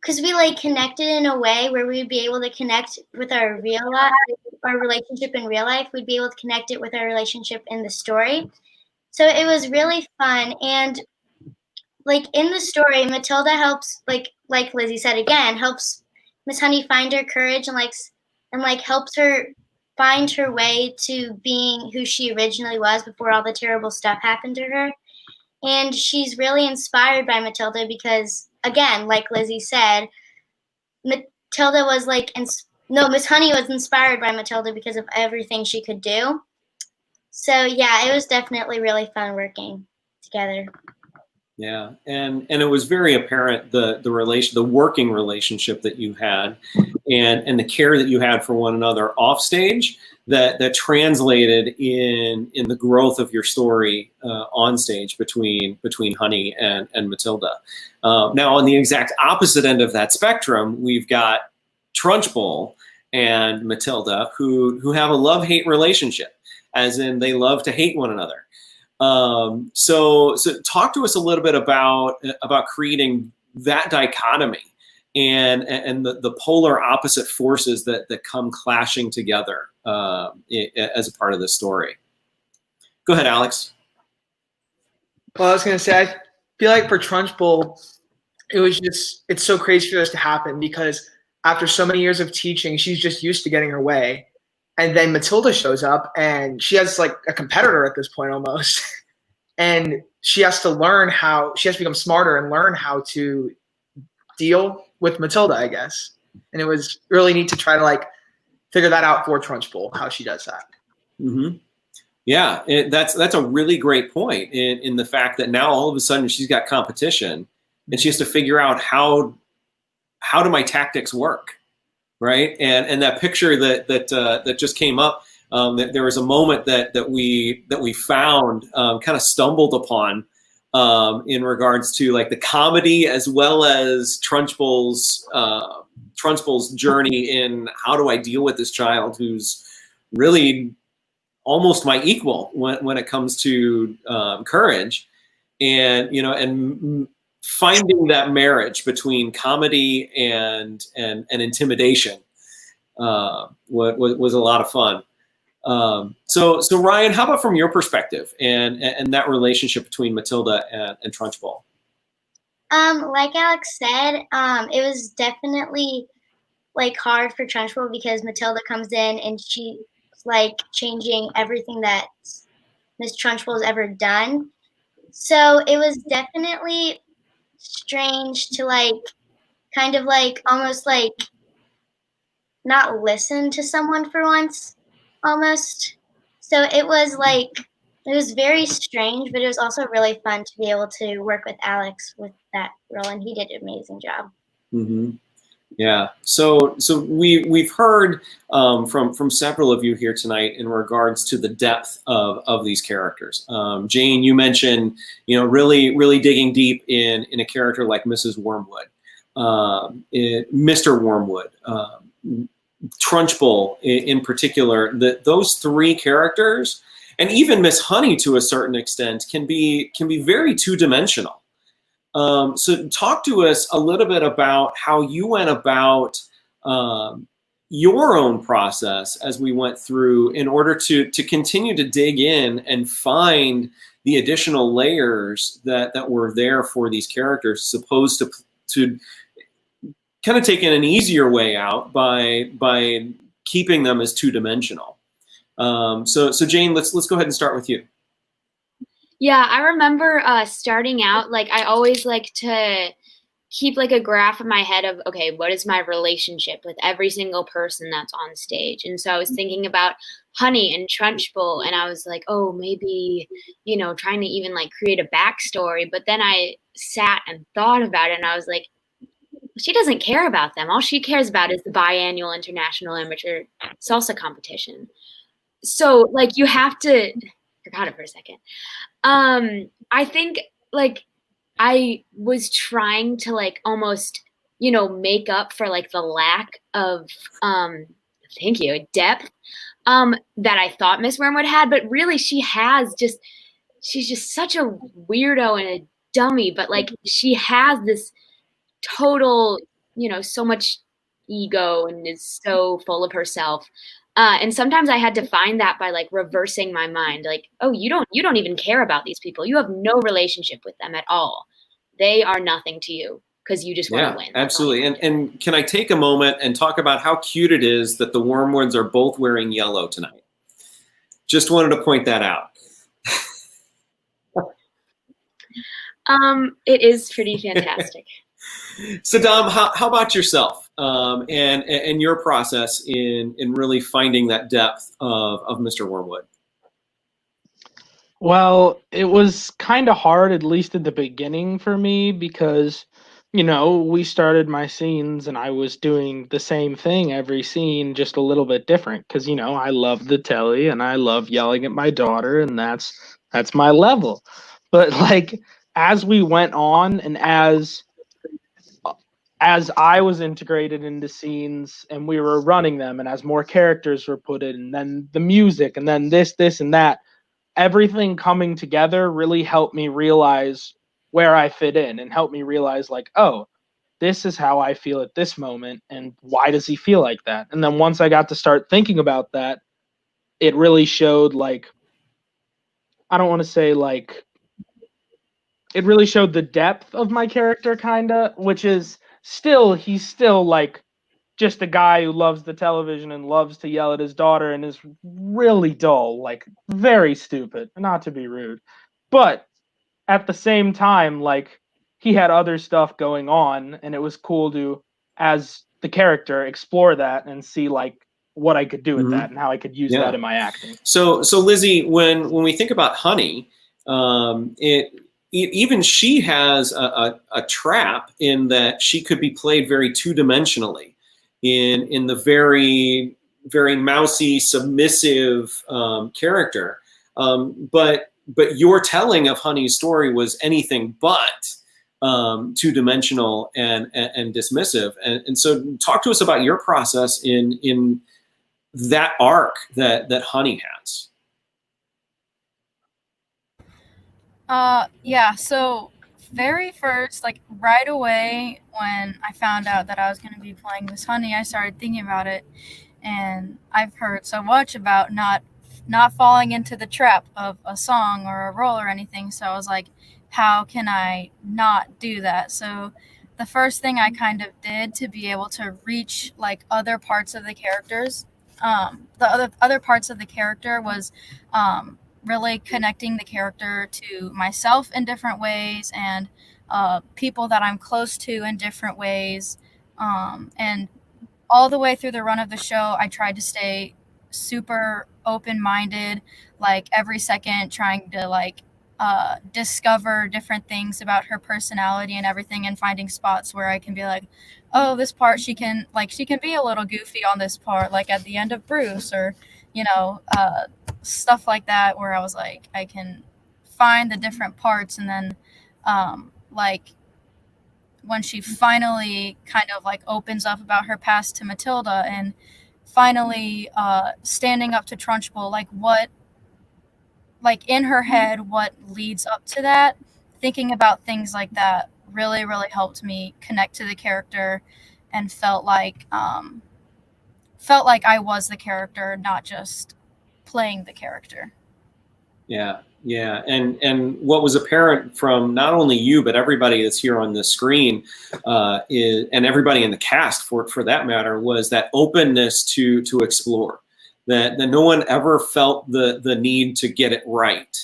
Because we like connected in a way where we'd be able to connect with our real life, our relationship in real life. We'd be able to connect it with our relationship in the story. So it was really fun. And like in the story, Matilda helps, like Lizzie said again, helps Miss Honey find her courage and helps her find her way to being who she originally was before all the terrible stuff happened to her. And she's really inspired by Matilda because, again, like Lizzie said, Matilda was Miss Honey was inspired by Matilda because of everything she could do. So yeah, it was definitely really fun working together. Yeah, and it was very apparent the working relationship that you had, and the care that you had for one another off stage that translated in the growth of your story on stage between Honey and Matilda. Now, on the exact opposite end of that spectrum, we've got Trunchbull and Matilda who have a love-hate relationship, as in they love to hate one another. So talk to us a little bit about creating that dichotomy and the polar opposite forces that come clashing together as a part of this story. Go ahead, Alex. Well, I was going to say, I feel like for Trunchbull, it's so crazy for this to happen because after so many years of teaching, she's just used to getting her way. And then Matilda shows up and she has like a competitor at this point almost. And she has to become smarter and learn how to deal with Matilda, I guess. And it was really neat to try to like figure that out for Trunchbull, how she does that. Mm-hmm. Yeah, that's a really great point in the fact that now all of a sudden she's got competition and she has to figure out how do my tactics work, right? And that picture that just came up, that there was a moment that we found, kind of stumbled upon in regards to like the comedy as well as Trunchbull's journey in how do I deal with this child who's really almost my equal when it comes to courage, and and finding that marriage between comedy and intimidation was a lot of fun. So Ryan, how about from your perspective and that relationship between Matilda and Trunchbull? Like Alex said, it was definitely like hard for Trunchbull because Matilda comes in and she's like changing everything that Miss Trunchbull has ever done. So it was definitely strange to like kind of like almost like not listen to someone for once almost. So it was very strange, but it was also really fun to be able to work with Alex with that role, and he did an amazing job. Mm-hmm. Yeah. So we've heard from several of you here tonight in regards to the depth of these characters. Jane, you mentioned really digging deep in a character like Mrs. Wormwood. Mr. Wormwood, Trunchbull in particular, those three characters, and even Miss Honey to a certain extent, can be very two-dimensional. So talk to us a little bit about how you went about your own process as we went through in order to continue to dig in and find the additional layers that were there for these characters, as opposed to kind of taking an easier way out by keeping them as two-dimensional. So Jane, let's go ahead and start with you. Yeah, I remember starting out, like I always like to keep like a graph in my head of, okay, what is my relationship with every single person that's on stage? And so I was thinking about Honey and Trunchbull, and I was like, oh, maybe, you know, trying to even like create a backstory. But then I sat and thought about it, and I was like, she doesn't care about them. All she cares about is the biannual international amateur salsa competition. So like you have to, I forgot it for a second. I think like I was trying to like almost, you know, make up for like the lack of thank you, depth that I thought Miss Wormwood had, but really she's just such a weirdo and a dummy, but like she has this total, you know, so much ego and is so full of herself. And sometimes I had to find that by like reversing my mind, like, oh, you don't even care about these people. You have no relationship with them at all. They are nothing to you because you just want to win. Absolutely. And can I take a moment and talk about how cute it is that the Wormwoods are both wearing yellow tonight? Just wanted to point that out. It is pretty fantastic. So Dom, how about yourself and your process in really finding that depth of Mr. Wormwood? Well, it was kind of hard, at least at the beginning for me, because, you know, we started my scenes and I was doing the same thing every scene, just a little bit different. Because, you know, I love the telly and I love yelling at my daughter, and that's my level. But like as we went on and as I was integrated into scenes and we were running them, and as more characters were put in, and then the music, and then this, and that, everything coming together really helped me realize where I fit in and helped me realize like, oh, this is how I feel at this moment, and why does he feel like that? And then once I got to start thinking about that, it really showed like, I don't want to say like, it really showed the depth of my character kinda, which is he's still like just a guy who loves the television and loves to yell at his daughter and is really dull, like very stupid, not to be rude. But at the same time, like he had other stuff going on, and it was cool to, as the character, explore that and see like what I could do with that and how I could use that in my acting. So Lizzie, when we think about Honey, even she has a trap in that she could be played very two-dimensionally in the very mousy, submissive character. But your telling of Honey's story was anything but two-dimensional and dismissive. And so talk to us about your process in that arc that Honey has. Yeah, so very first, like right away when I found out that I was going to be playing Miss Honey, I started thinking about it, and I've heard so much about not falling into the trap of a song or a role or anything, so I was like, how can I not do that? So the first thing I kind of did to be able to reach like other parts of the characters, the other parts of the character was really connecting the character to myself in different ways, and people that I'm close to in different ways. And all the way through the run of the show, I tried to stay super open-minded, like every second trying to like discover different things about her personality and everything, and finding spots where I can be like, oh, this part she can be a little goofy on this part, like at the end of Bruce, or stuff like that, where I was like, I can find the different parts, and then like when she finally kind of like opens up about her past to Matilda and finally standing up to Trunchbull, like what, like in her head, what leads up to that, thinking about things like that really, really helped me connect to the character and felt like I was the character, not just playing the character. Yeah, yeah, and what was apparent from not only you but everybody that's here on the screen, and everybody in the cast for that matter, was that openness to explore. That no one ever felt the need to get it right.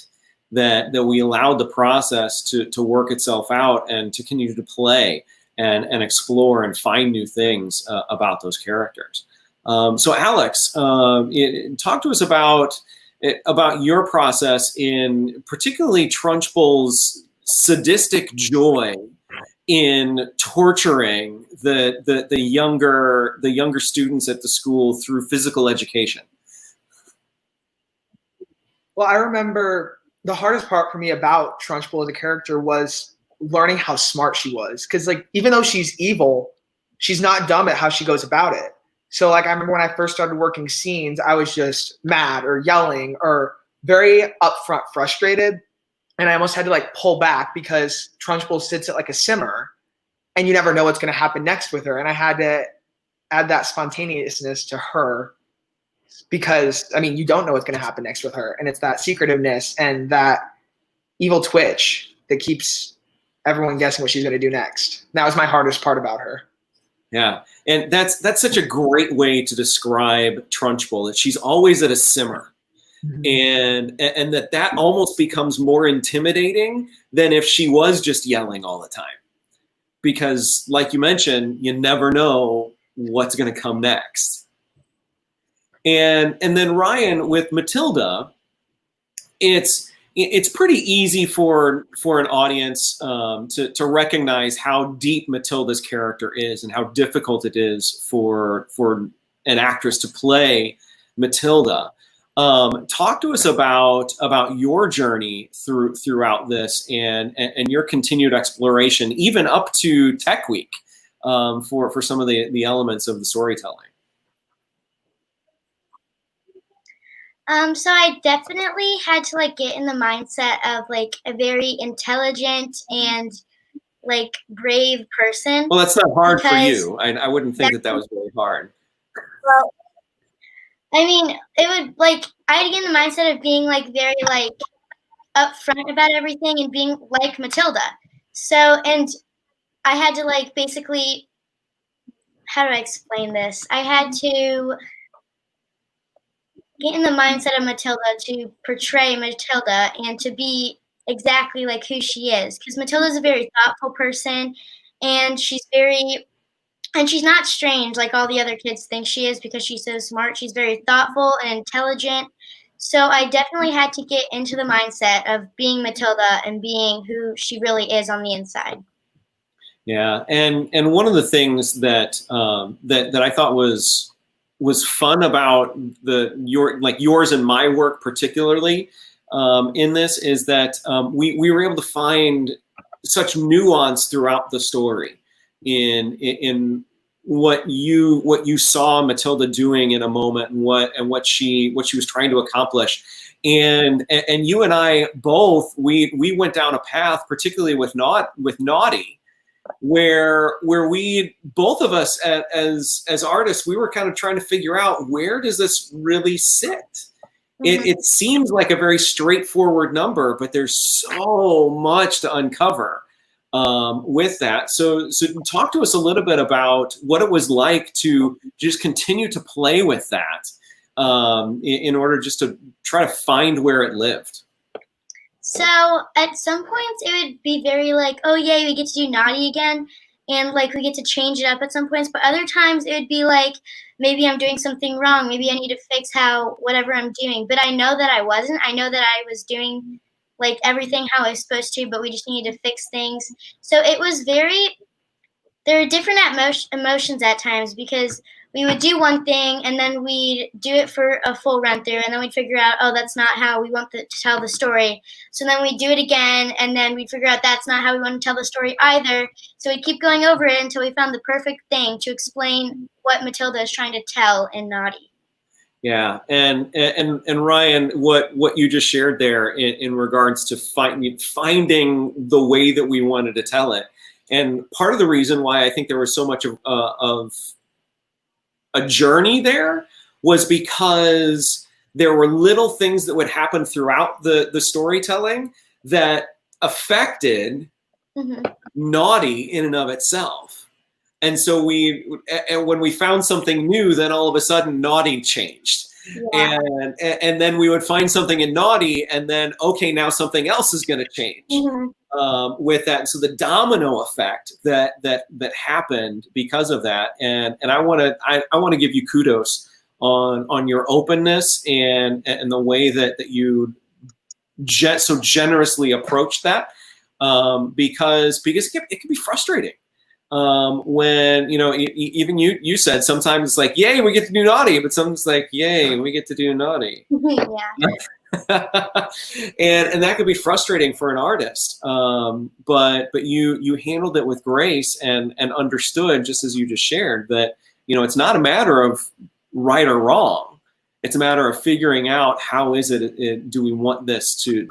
That we allowed the process to work itself out and to continue to play and explore and find new things about those characters. So Alex, talk to us about your process in particularly Trunchbull's sadistic joy in torturing the younger students at the school through physical education. Well, I remember the hardest part for me about Trunchbull as a character was learning how smart she was. Because, like, even though she's evil, she's not dumb at how she goes about it. So, like, I remember when I first started working scenes, I was just mad or yelling or very upfront frustrated. And I almost had to, like, pull back because Trunchbull sits at, like, a simmer and you never know what's going to happen next with her. And I had to add that spontaneousness to her because, I mean, you don't know what's going to happen next with her. And it's that secretiveness and that evil twitch that keeps everyone guessing what she's going to do next. That was my hardest part about her. Yeah, and that's such a great way to describe Trunchbull, that she's always at a simmer. Mm-hmm. And that almost becomes more intimidating than if she was just yelling all the time. Because, like you mentioned, you never know what's going to come next. And then Ryan, with Matilda, it's pretty easy for an audience to recognize how deep Matilda's character is and how difficult it is for an actress to play Matilda. Talk to us about your journey throughout this and your continued exploration, even up to Tech Week, for some of the elements of the storytelling. So I definitely had to like get in the mindset of like a very intelligent and like brave person. Well, that's not hard for you. I wouldn't think that was really hard. Well, I mean, it would like I had to get in the mindset of being like very like upfront about everything and being like Matilda. So, and I had to like basically, how do I explain this? I had to get in the mindset of Matilda to portray Matilda and to be exactly like who she is. Because Matilda is a very thoughtful person, and she's not strange like all the other kids think she is because she's so smart. She's very thoughtful and intelligent. So I definitely had to get into the mindset of being Matilda and being who she really is on the inside. Yeah, and one of the things that that I thought was fun about yours and my work particularly in this is that we were able to find such nuance throughout the story in what you saw Matilda doing in a moment and what she was trying to accomplish. And you and I both we went down a path, particularly with Naughty, where we both of us as artists, we were kind of trying to figure out, where does this really sit? Mm-hmm. It seems like a very straightforward number, but there's so much to uncover with that. So talk to us a little bit about what it was like to just continue to play with that in order just to try to find where it lived. So at some points it would be very like, oh yay, we get to do Naughty again, and like we get to change it up at some points. But other times it would be like, maybe I'm doing something wrong. Maybe I need to fix whatever I'm doing. But I know that I wasn't. I know that I was doing like everything how I was supposed to, but we just needed to fix things. So it was there are different emotions at times, because we would do one thing and then we'd do it for a full run through, and then we'd figure out, oh, that's not how we want to tell the story. So then we'd do it again, and then we'd figure out that's not how we want to tell the story either. So we'd keep going over it until we found the perfect thing to explain what Matilda is trying to tell in Naughty. Yeah, and Ryan, what you just shared there in regards to finding the way that we wanted to tell it, and part of the reason why I think there was so much of a journey there was because there were little things that would happen throughout the storytelling that affected Naughty in and of itself. And so when we found something new, then all of a sudden Naughty changed. Yeah. And then we would find something in Naughty, and then, okay, now something else is going to change with that. And so the domino effect that happened because of that. And I want to give you kudos on your openness and the way that you so generously approached that, because it can be frustrating. When, even you said sometimes it's like, yay, we get to do Naughty, but sometimes it's like, yay, we get to do Naughty. and that could be frustrating for an artist. But you handled it with grace and understood, just as you just shared, that, it's not a matter of right or wrong. It's a matter of figuring out how is it do we want this to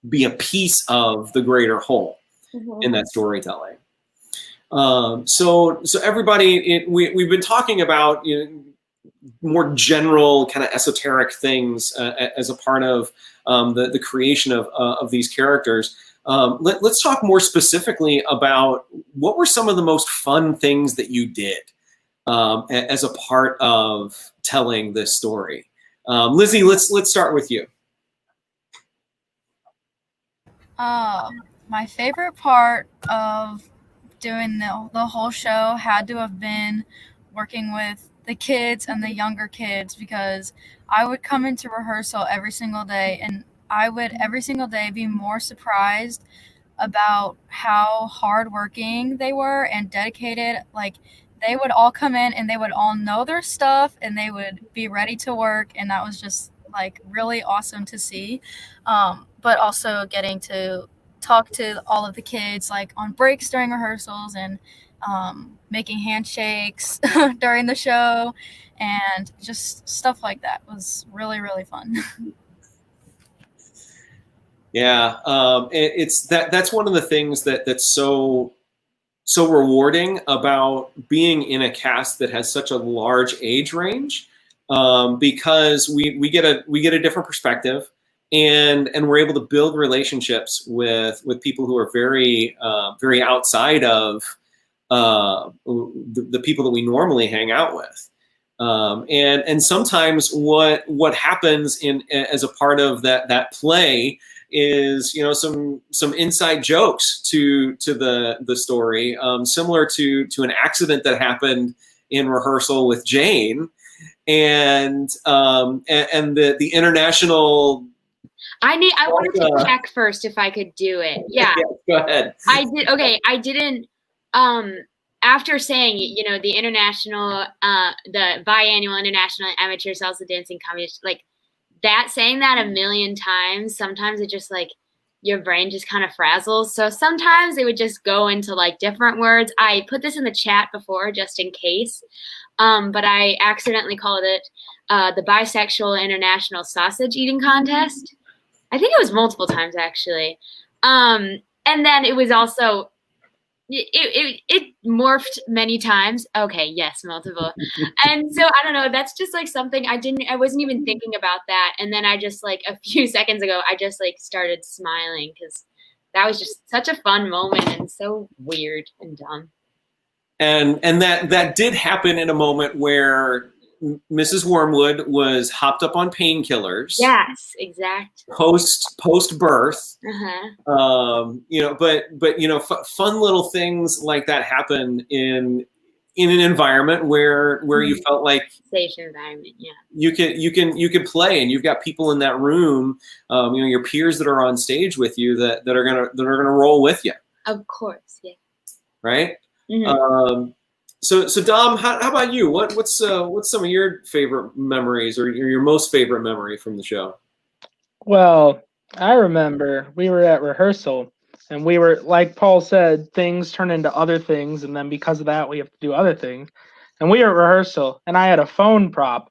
be a piece of the greater whole in that storytelling. So everybody, we've been talking about more general kind of esoteric things as a part of the creation of these characters. Let's talk more specifically about what were some of the most fun things that you did as a part of telling this story. Lizzie, let's start with you. My favorite part of doing the whole show had to have been working with the kids and the younger kids, because I would come into rehearsal every single day, and I would every single day be more surprised about how hardworking they were and dedicated. Like, they would all come in and they would all know their stuff and they would be ready to work, and that was just like really awesome to see. But also getting to talk to all of the kids like on breaks during rehearsals, and making handshakes during the show, and just stuff like that was really, really fun. Yeah, that's one of the things that's so rewarding about being in a cast that has such a large age range, because we get a different perspective. And we're able to build relationships with people who are very outside of the people that we normally hang out with. And sometimes what happens as a part of that play is some inside jokes to the story, similar to an accident that happened in rehearsal with Jane, and the international. I wanted to check first if I could do it. Yeah. Go ahead. I did. Okay. I didn't, after saying, the international, the biannual international amateur salsa dancing competition, like that, saying that a million times, sometimes it just like, your brain just kind of frazzles. So sometimes it would just go into like different words. I put this in the chat before just in case, but I accidentally called it the Bisexual International Sausage Eating Contest. I think it was multiple times actually. And then it was also, it morphed many times. Okay, yes, multiple. And so I don't know, that's just like something I wasn't even thinking about that. And then I just like a few seconds ago, I just like started smiling because that was just such a fun moment and so weird and dumb. And that did happen in a moment where Mrs. Wormwood was hopped up on painkillers. Yes, exactly. Post birth. Uh-huh. But fun little things like that happen in an environment where you felt like safe environment. Yeah. You can play, and you've got people in that room, your peers that are on stage with you that are gonna roll with you. Of course, yeah. Right. Mm-hmm. So Dom, how about you? What's some of your favorite memories or your most favorite memory from the show? Well, I remember we were at rehearsal and we were, like Paul said, things turn into other things, and then because of that we have to do other things. And we were at rehearsal and I had a phone prop,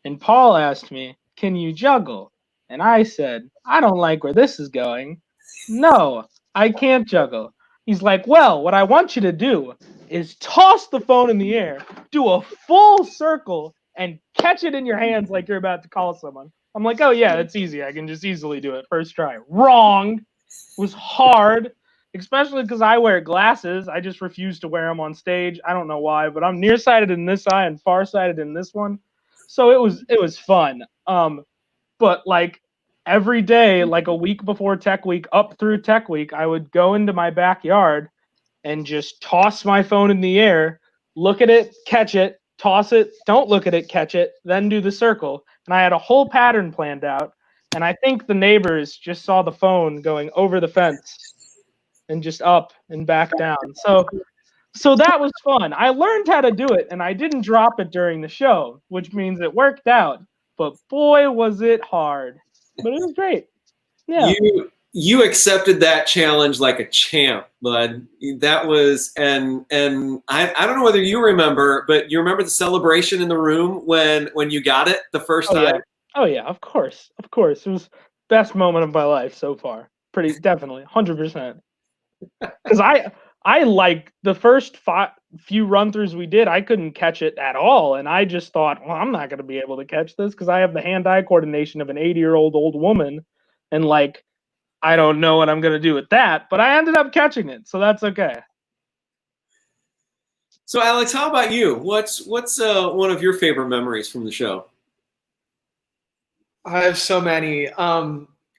and Paul asked me, "Can you juggle?" And I said, "I don't like where this is going. No, I can't juggle." He's like, "Well, what I want you to do is toss the phone in the air, do a full circle, and catch it in your hands like you're about to call someone." I'm like, "Oh yeah, it's easy. I can just easily do it. First try." Wrong. It was hard, especially because I wear glasses. I just refuse to wear them on stage. I don't know why, but I'm nearsighted in this eye and farsighted in this one. So it was fun. But like every day, like a week before Tech Week, up through Tech Week, I would go into my backyard and just toss my phone in the air, look at it, catch it, toss it, don't look at it, catch it, then do the circle. And I had a whole pattern planned out. And I think the neighbors just saw the phone going over the fence and just up and back down. So that was fun. I learned how to do it, and I didn't drop it during the show, which means it worked out. But boy, was it hard. But it was great. Yeah. You accepted that challenge like a champ, bud. That was and I don't know whether you remember, but you remember the celebration in the room when you got it the first time? Yeah. Oh yeah, of course. Of course. It was best moment of my life so far. Pretty definitely, 100%. Because I like the first few run-throughs we did, I couldn't catch it at all, and I just thought, well, I'm not going to be able to catch this because I have the hand-eye coordination of an 80-year-old old woman, and like I don't know what I'm going to do with that, but I ended up catching it, so that's okay. So Alex, how about you? What's one of your favorite memories from the show? I have so many.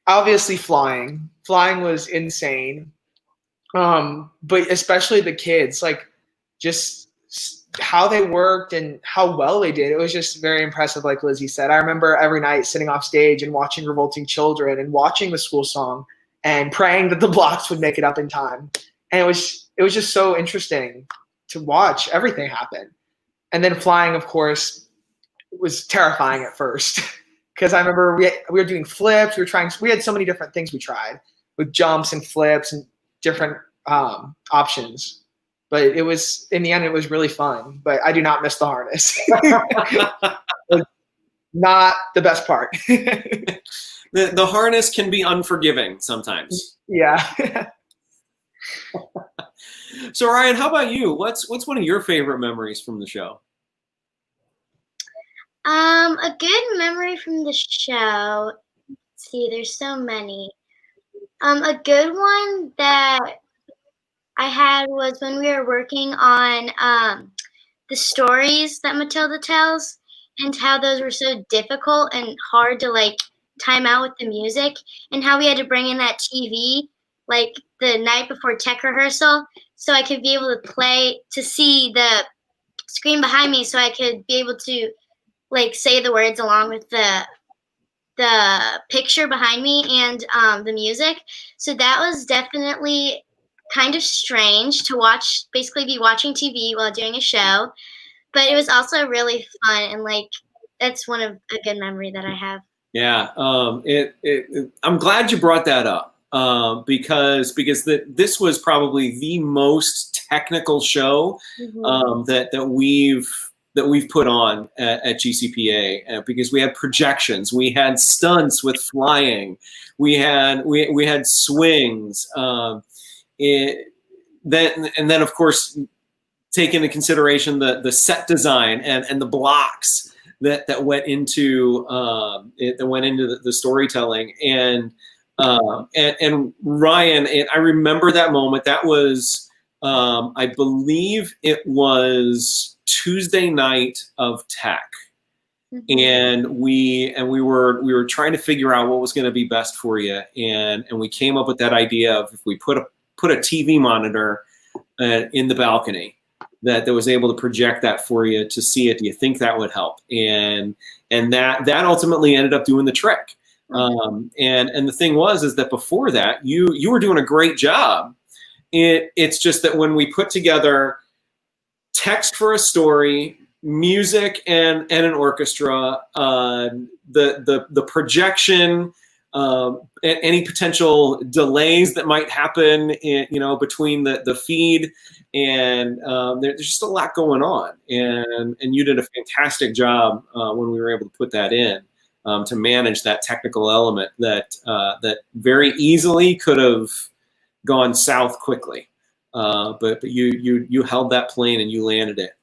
Obviously flying. Flying was insane. But especially the kids, like just how they worked and how well they did. It was just very impressive, like Lizzie said. I remember every night sitting off stage and watching Revolting Children and watching the school song and praying that the blocks would make it up in time. And it was just so interesting to watch everything happen. And then flying, of course, was terrifying at first. Because I remember we were doing flips. We had so many different things we tried with jumps and flips and different options. But it was, in the end, it was really fun. But I do not miss the harness. Not the best part. The harness can be unforgiving sometimes. Yeah. So Ryan, how about you? What's one of your favorite memories from the show? A good memory from the show. Let's see, there's so many. A good one that I had was when we were working on the stories that Matilda tells and how those were so difficult and hard to like time out with the music, and how we had to bring in that TV like the night before tech rehearsal so I could be able to see the screen behind me so I could be able to like say the words along with the picture behind me and the music. So that was definitely kind of strange to watch, basically be watching TV while doing a show, but it was also really fun, and like that's one of a good memory that I have. Yeah, I'm glad you brought that up because this was probably the most technical show that we've put on at GCPA because we had projections, we had stunts with flying, we had swings, and then of course take into consideration the set design and the blocks that went into the storytelling and Ryan, and I remember that moment. That was I believe it was Tuesday night of tech, and we were trying to figure out what was going to be best for you, and we came up with that idea of if we put a TV monitor in the balcony that was able to project that for you to see it. Do you think that would help? And that ultimately ended up doing the trick. And the thing is that before that you were doing a great job. It's just that when we put together text for a story, music and an orchestra, the projection, any potential delays that might happen in, between the feed, and there's just a lot going on, and you did a fantastic job when we were able to put that in, to manage that technical element that very easily could have gone south quickly, but you held that plane and you landed it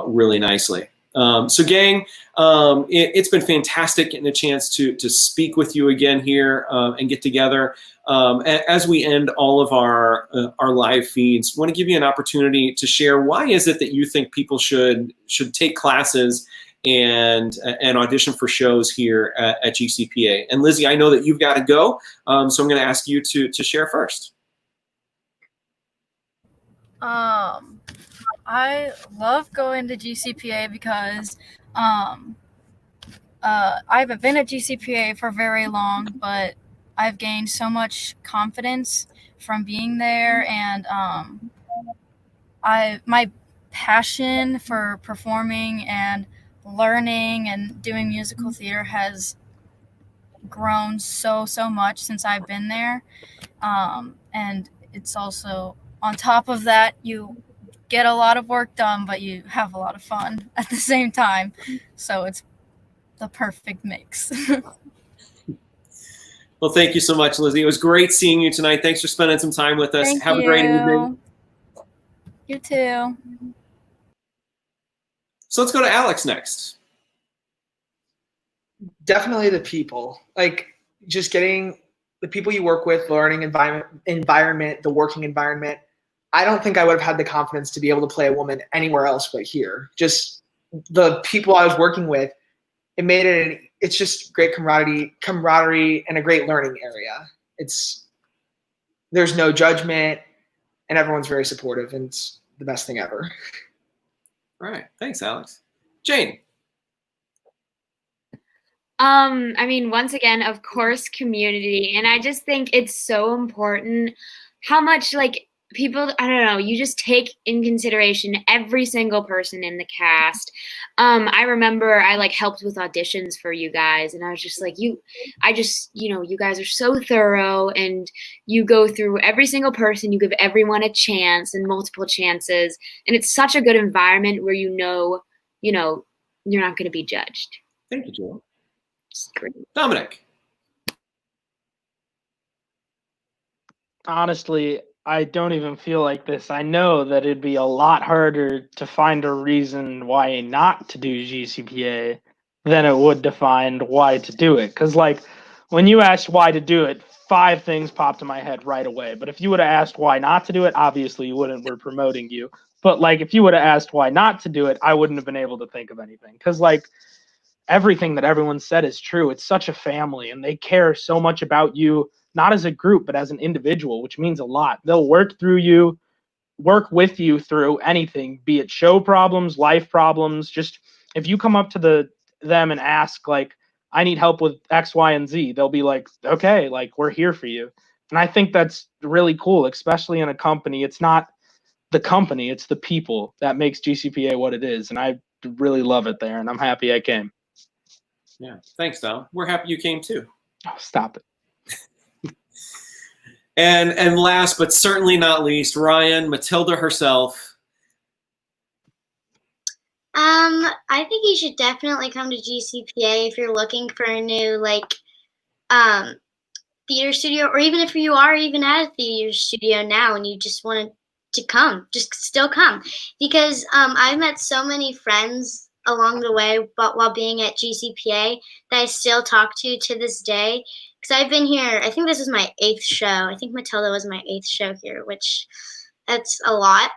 really nicely. So gang, it's been fantastic getting a chance to speak with you again here and get together. As we end all of our live feeds, I want to give you an opportunity to share why is it that you think people should take classes and audition for shows here at GCPA. And Lizzie, I know that you've got to go, so I'm going to ask you to share first. I love going to GCPA because I haven't been at GCPA for very long, but I've gained so much confidence from being there, and my passion for performing and learning and doing musical theater has grown so much since I've been there, and it's also, on top of that, you get a lot of work done, but you have a lot of fun at the same time. So it's the perfect mix. Well, thank you so much, Lizzie. It was great seeing you tonight. Thanks for spending some time with us. Have a great evening. You too. So let's go to Alex next. Definitely the people. Like, just getting the people you work with, learning environment, the working environment. I don't think I would have had the confidence to be able to play a woman anywhere else but here. Just the people I was working with, it's just great camaraderie and a great learning area. There's no judgment and everyone's very supportive, and it's the best thing ever. All right. Thanks, Alex. Jane. I mean, once again, of course, community. And I just think it's so important how much, like, people, I don't know, you just take in consideration every single person in the cast. I remember I like helped with auditions for you guys, and I was just like, you guys are so thorough, and you go through every single person, you give everyone a chance and multiple chances, and it's such a good environment where you're not going to be judged. Thank you, Joel. It's great. Dominic. Honestly, I don't even feel like this. I know that it'd be a lot harder to find a reason why not to do GCPA than it would to find why to do it. Because, like, when you asked why to do it, 5 things popped in my head right away. But if you would have asked why not to do it, obviously you wouldn't. We're promoting you. But, like, if you would have asked why not to do it, I wouldn't have been able to think of anything. Because, like, everything that everyone said is true. It's such a family, and they care so much about you, not as a group, but as an individual, which means a lot. They'll work with you through anything, be it show problems, life problems. Just if you come up to them and ask, like, I need help with X, Y, and Z, they'll be like, okay, like, we're here for you. And I think that's really cool, especially in a company. It's not the company, it's the people that makes GCPA what it is. And I really love it there, and I'm happy I came. Yeah, thanks, Dom. We're happy you came too. Oh, stop it. And last but certainly not least, Ryan, Matilda herself. I think you should definitely come to GCPA if you're looking for a new theater studio, or even if you are even at a theater studio now and you just wanted to come, just still come, because I've met so many friends along the way, but while being at GCPA, that I still talk to this day. Because I've been here, I think this is my 8th show. I think Matilda was my 8th show here, which that's a lot.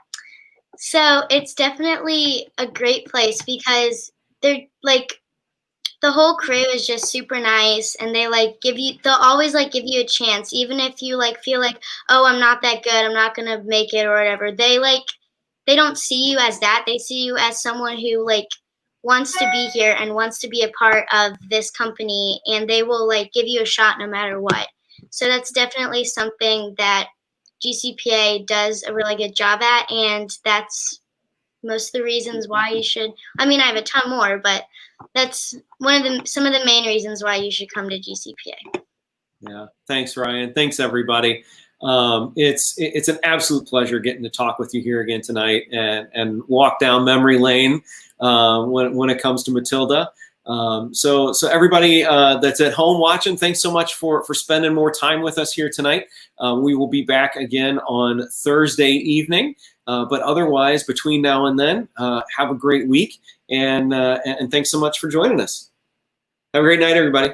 So it's definitely a great place because they're like, the whole crew is just super nice, and they'll always like give you a chance, even if you like feel like, oh, I'm not that good, I'm not gonna make it or whatever. They don't see you as that. They see you as someone who like wants to be here and wants to be a part of this company, and they will like give you a shot no matter what. So that's definitely something that GCPA does a really good job at, and that's most of the reasons why you should. I mean, I have a ton more, but that's some of the main reasons why you should come to GCPA. Yeah, thanks, Ryan. Thanks, everybody. It's an absolute pleasure getting to talk with you here again tonight and walk down memory lane when it comes to Matilda. So everybody that's at home watching, thanks so much for spending more time with us here tonight. We will be back again on Thursday evening. But otherwise, between now and then, have a great week, and thanks so much for joining us. Have a great night, everybody.